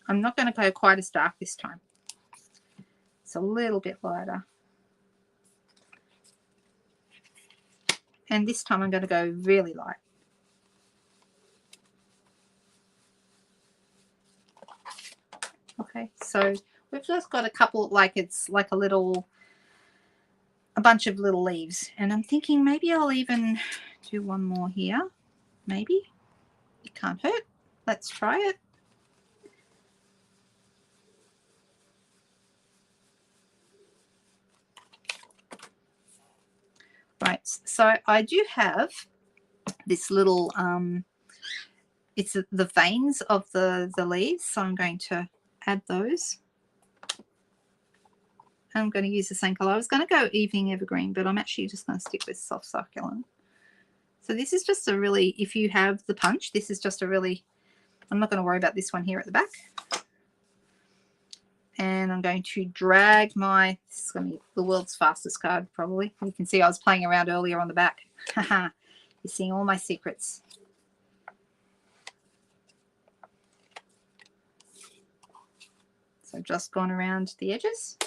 I'm not going to go quite as dark this time. It's a little bit lighter. And this time I'm going to go really light. Okay, so we've just got a couple, like it's like a bunch of little leaves. And I'm thinking maybe I'll even do one more here. Maybe. It can't hurt. Let's try it. Right, so I do have this little, it's the veins of the leaves, so I'm going to add those. I'm going to use the same color. I was going to go Evening Evergreen, but I'm actually just going to stick with Soft Succulent. So this is just a really, if you have the punch, this is just a really, I'm not going to worry about this one here at the back. And I'm going to drag my, this is going to be the world's fastest card probably. You can see I was playing around earlier on the back. Haha, you're seeing all my secrets. So I've just gone around the edges.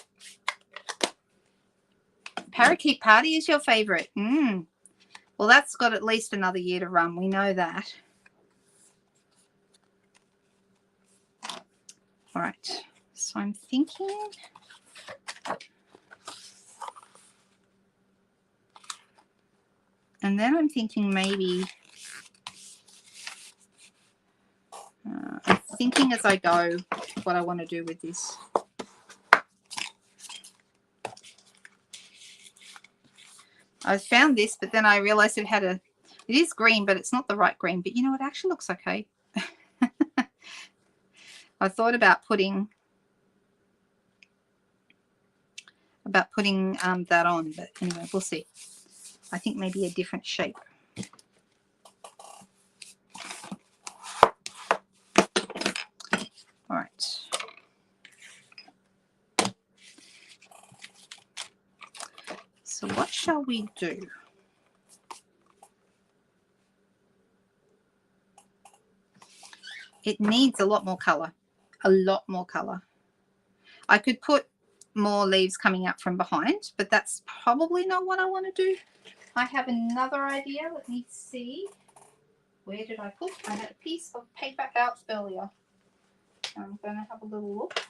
Parakeet Party is your favorite. Well, that's got at least another year to run. We know that. All right. So I'm thinking, and then I'm thinking maybe, I'm thinking as I go what I want to do with this. I found this, but then I realized it had a, it is green, but it's not the right green. But you know, it actually looks okay. I thought about putting that on, but anyway, we'll see. I think maybe a different shape. All right. So what shall we do? It needs a lot more color, a lot more color. I could put more leaves coming out from behind, but that's probably not what I want to do. I have another idea. Let me see. Where did I put? I had a piece of paper out earlier. I'm going to have a little look.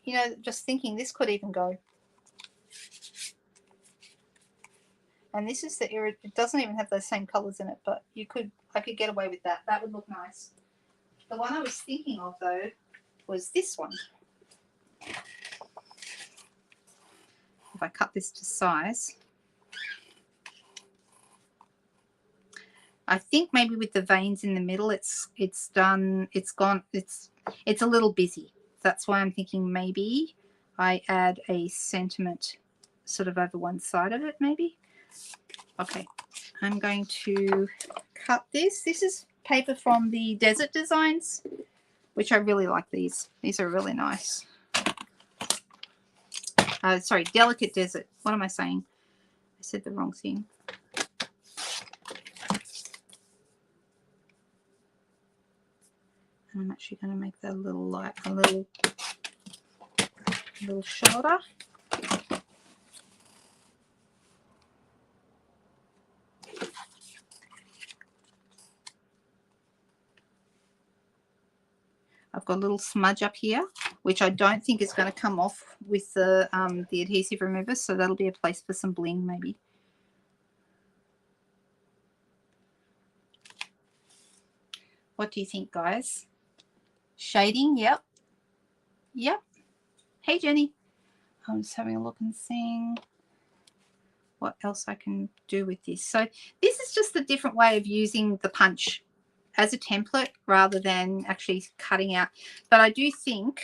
You know, just thinking this could even go. And this is the area, it doesn't even have those same colors in it, but I could get away with that. That would look nice. The one I was thinking of though was this one. If I cut this to size, I think maybe with the veins in the middle, it's a little busy. That's why I'm thinking maybe I add a sentiment sort of over one side of it, maybe. Okay, I'm going to cut this. This is paper from the Desert Designs, which I really like these. These are really nice. Sorry, Delicate Desert. What am I saying? I said the wrong thing. And I'm actually going to make that a little light, a little shorter. I've got a little smudge up here, which I don't think is going to come off with the adhesive remover, so that'll be a place for some bling maybe. What do you think, guys? Shading, yep. Yep. Hey, Jenny. I'm just having a look and seeing what else I can do with this. So this is just a different way of using the punch as a template rather than actually cutting out. But I do think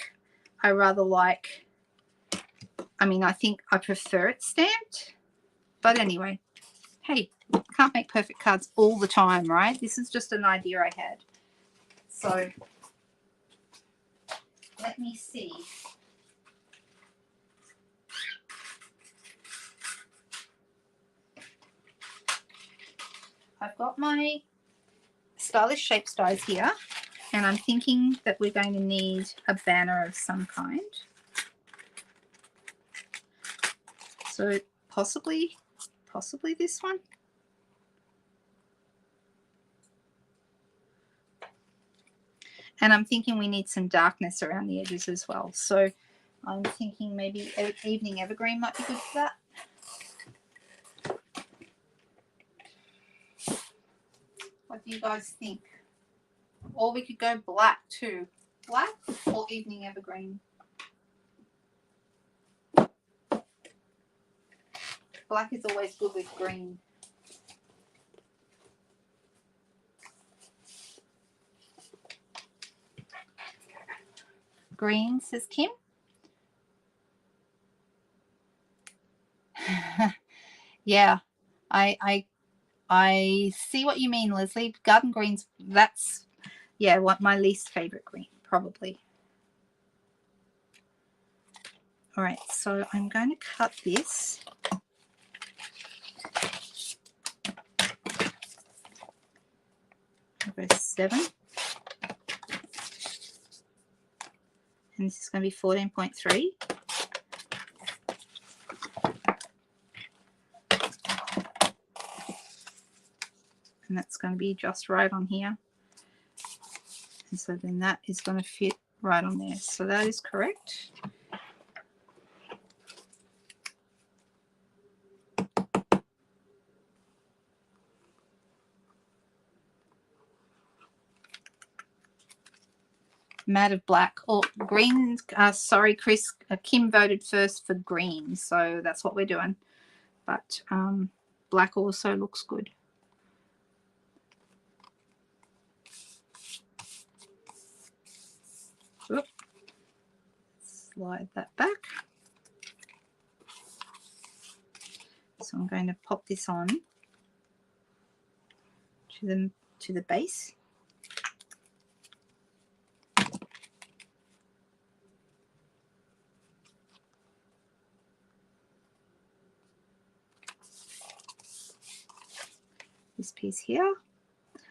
I rather like, I mean, I think I prefer it stamped. But anyway, hey, can't make perfect cards all the time, right? This is just an idea I had. So let me see. I've got my Stylish Shapes dies here, and I'm thinking that we're going to need a banner of some kind. So possibly this one. And I'm thinking we need some darkness around the edges as well. So I'm thinking maybe Evening Evergreen might be good for that. What do you guys think? Or we could go black too. Black or Evening Evergreen? Black is always good with green. Green, says Kim. Yeah, I see what you mean, Leslie. Garden greens, that's, yeah, what my least favorite green, probably. All right, so I'm going to cut this. I'll go 7. And this is going to be 14.3. And that's going to be just right on here. And so then that is going to fit right on there. So that is correct. Matte of black or green. Sorry, Chris. Kim voted first for green, so that's what we're doing. But black also looks good. Oop. Slide that back. So I'm going to pop this on to the base. This piece here.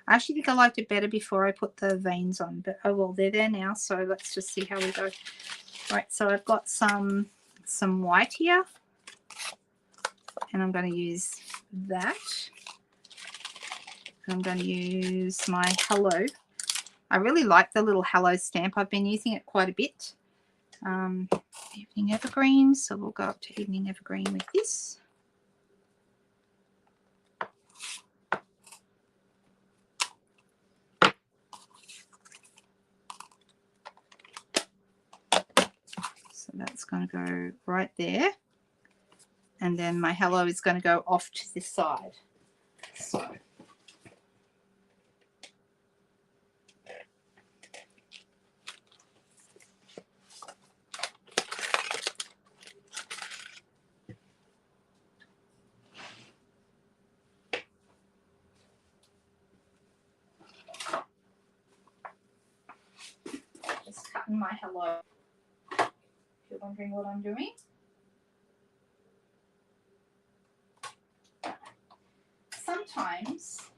I actually think I liked it better before I put the veins on, but oh well, they're there now, so let's just see how we go. Right, so I've got some white here, and I'm going to use that. And I'm going to use my Hello. I really like the little Hello stamp. I've been using it quite a bit. Evening Evergreen, so we'll go up to Evening Evergreen with this. So that's going to go right there. And then my Hello is going to go off to this side. So just cutting my Hello. If you're wondering what I'm doing. Sometimes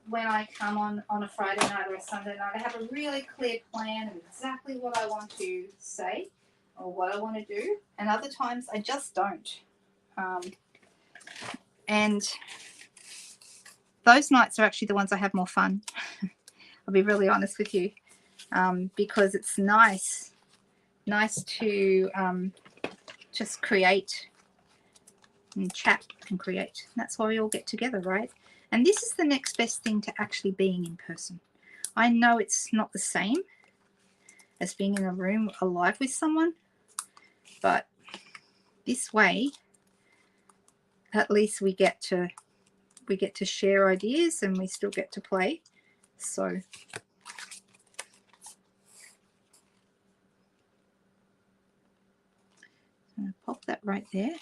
when I come on a Friday night or a Sunday night, I have a really clear plan of exactly what I want to say or what I want to do, and other times I just don't. And those nights are actually the ones I have more fun. I'll be really honest with you, because it's nice to just create and chat and create. And that's why we all get together, right? And this is the next best thing to actually being in person. I know it's not the same as being in a room alive with someone, but this way at least we get to share ideas and we still get to play. So I'm going to pop that right there.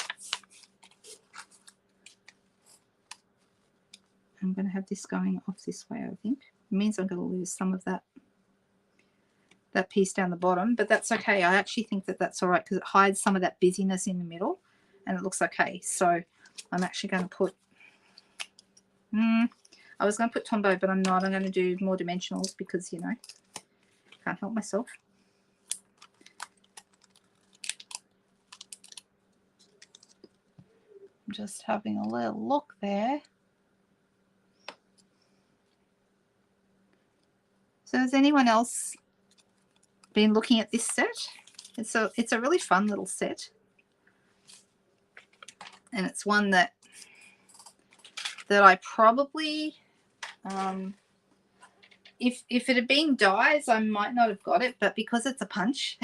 I'm going to have this going off this way, I think. It means I'm going to lose some of that piece down the bottom, but that's okay. I actually think that that's all right because it hides some of that busyness in the middle and it looks okay. So I'm actually going to put, I was going to put Tombow, but I'm not. I'm going to do more dimensionals because, you know, can't help myself. I'm just having a little look there. So has anyone else been looking at this set? It's a really fun little set, and it's one that I probably if it had been dies I might not have got it, but because it's a punch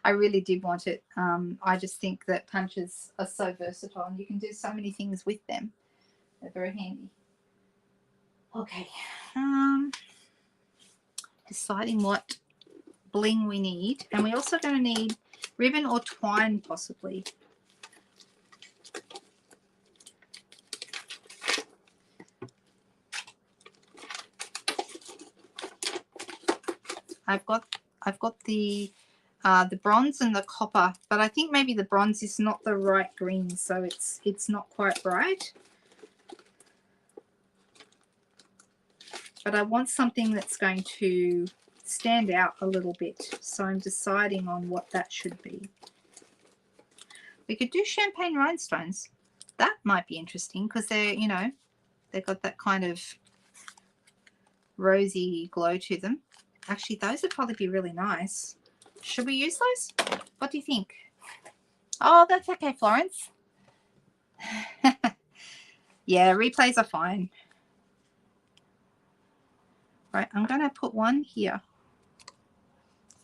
I really did want it. I just think that punches are so versatile and you can do so many things with them. They're very handy. Okay, deciding what bling we need, and we're also going to need ribbon or twine possibly. I've got the bronze and the copper, but I think maybe the bronze is not the right green, so it's not quite bright. But I want something that's going to stand out a little bit, so I'm deciding on what that should be. We could do champagne rhinestones. That might be interesting because they're, you know, they've got that kind of rosy glow to them. Actually, those would probably be really nice. Should we use those? What do you think? Oh, that's okay, Florence. Yeah, replays are fine. Right, I'm going to put one here.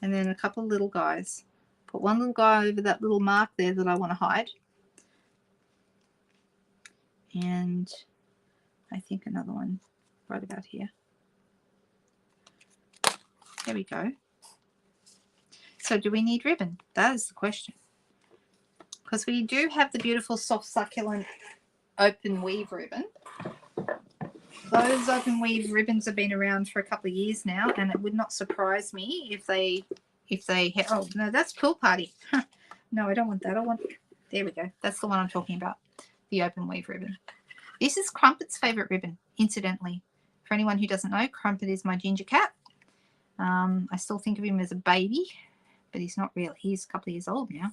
And then a couple of little guys. Put one little guy over that little mark there that I want to hide. And I think another one right about here. There we go. So do we need ribbon? That is the question. Because we do have the beautiful soft succulent open weave ribbon. Those open weave ribbons have been around for a couple of years now, and it would not surprise me if they oh no, that's Pool Party. No, I don't want that. I want, there we go. That's the one I'm talking about, the open weave ribbon. This is Crumpet's favorite ribbon, incidentally. For anyone who doesn't know, Crumpet is my ginger cat. I still think of him as a baby, but he's not really. He's a couple of years old now.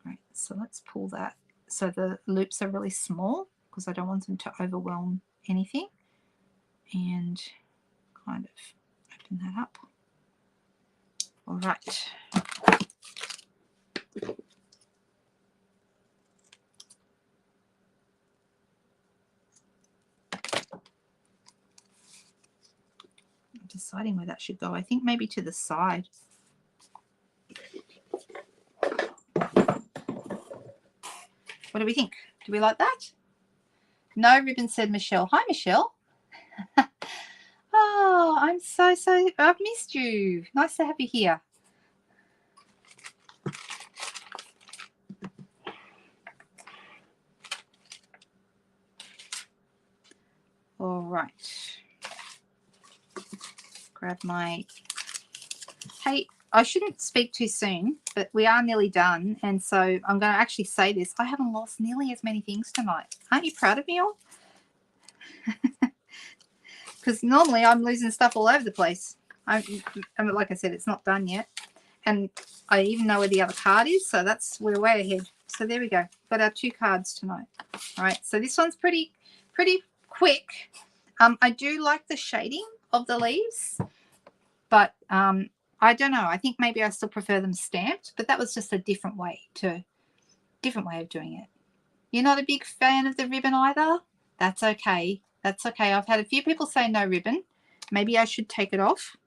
Right, so let's pull that so the loops are really small because I don't want them to overwhelm anything, and kind of open that up. All right. I'm deciding where that should go. I think maybe to the side. What do we think? Do we like that? No ribbon, said Michelle. Hi, Michelle. Oh, I'm so, I've missed you. Nice to have you here. All right. Grab my, hey, I shouldn't speak too soon, but we are nearly done. And so I'm going to actually say this. I haven't lost nearly as many things tonight. Aren't you proud of me all? Because normally I'm losing stuff all over the place. I mean, like I said, it's not done yet. And I even know where the other card is, so we're way ahead. So there we go. Got our 2 cards tonight. All right, so this one's pretty quick. I do like the shading of the leaves, but I don't know. I think maybe I still prefer them stamped, but that was just a different way of doing it. You're not a big fan of the ribbon either? That's okay. That's okay. I've had a few people say no ribbon. Maybe I should take it off.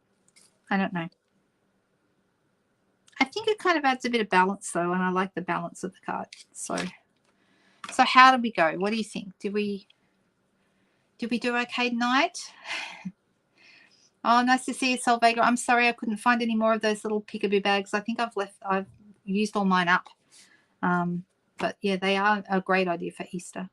I don't know. I think it kind of adds a bit of balance though, and I like the balance of the card. So how did we go? What do you think? Did we do okay tonight? Oh, nice to see you, Salvaga. I'm sorry I couldn't find any more of those little peekaboo bags. I think I've used all mine up. But yeah, they are a great idea for Easter.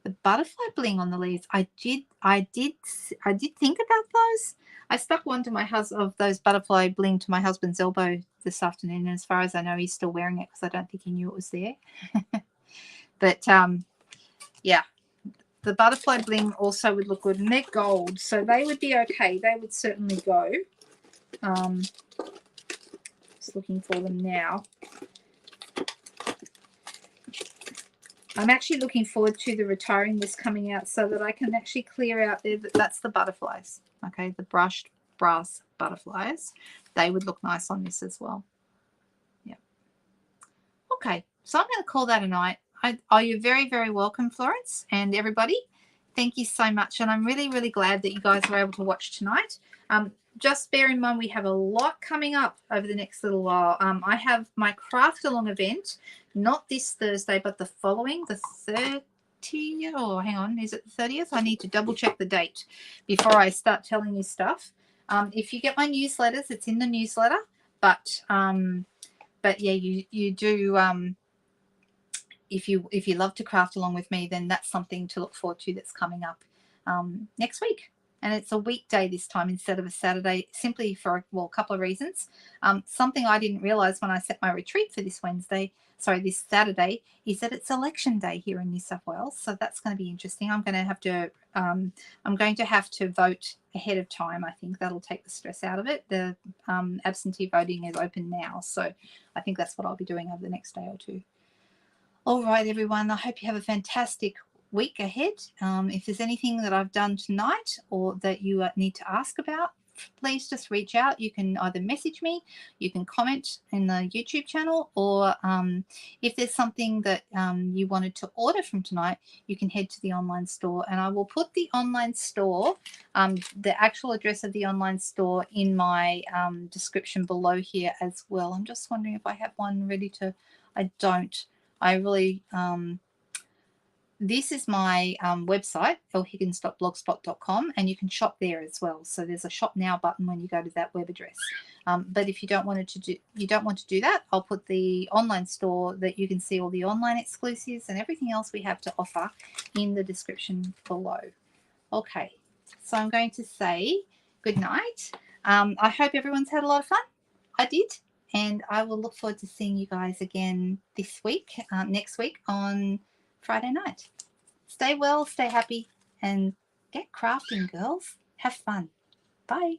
The butterfly bling on the leaves. I did think about those. I stuck one to my of those butterfly bling to my husband's elbow this afternoon, and as far as I know, he's still wearing it because I don't think he knew it was there. But yeah, the butterfly bling also would look good, and they're gold, so they would be okay. They would certainly go. Just looking for them now. I'm actually looking forward to the retiring list coming out so that I can actually clear out there that that's the butterflies. Okay, the brushed brass butterflies. They would look nice on this as well. Yeah. Okay, so I'm going to call that a night. You're very, very welcome, Florence, and everybody. Thank you so much, and I'm really, really glad that you guys were able to watch tonight. Just bear in mind we have a lot coming up over the next little while. I have my craft along event, not this Thursday, but the following, the 30th. Oh, hang on, is it the 30th? I need to double check the date before I start telling you stuff. If you get my newsletters, it's in the newsletter. But yeah, you do. If you love to craft along with me, then that's something to look forward to that's coming up next week. and it's a weekday this time instead of a Saturday, simply for, well, a couple of reasons. Something I didn't realize when I set my retreat for this Saturday, is that it's election day here in New South Wales. So that's going to be interesting. I'm going to have to vote ahead of time. I think that'll take the stress out of it. The absentee voting is open now, so I think that's what I'll be doing over the next day or two. All right, everyone, I hope you have a fantastic week ahead. If there's anything that I've done tonight or that you need to ask about, please just reach out. You can either message me, you can comment in the YouTube channel, or if there's something that you wanted to order from tonight, you can head to the online store, and I will put the online store, the actual address of the online store, in my description below here as well. I'm just wondering if I have one ready to. I don't. I really, this is my website, lhiggins.blogspot.com, and you can shop there as well. So there's a shop now button when you go to that web address. But if you don't want to do that, I'll put the online store that you can see all the online exclusives and everything else we have to offer in the description below. Okay, so I'm going to say good night. I hope everyone's had a lot of fun. I did. And I will look forward to seeing you guys again this week, next week on Friday night. Stay well, stay happy, and get crafting, girls. Have fun. Bye.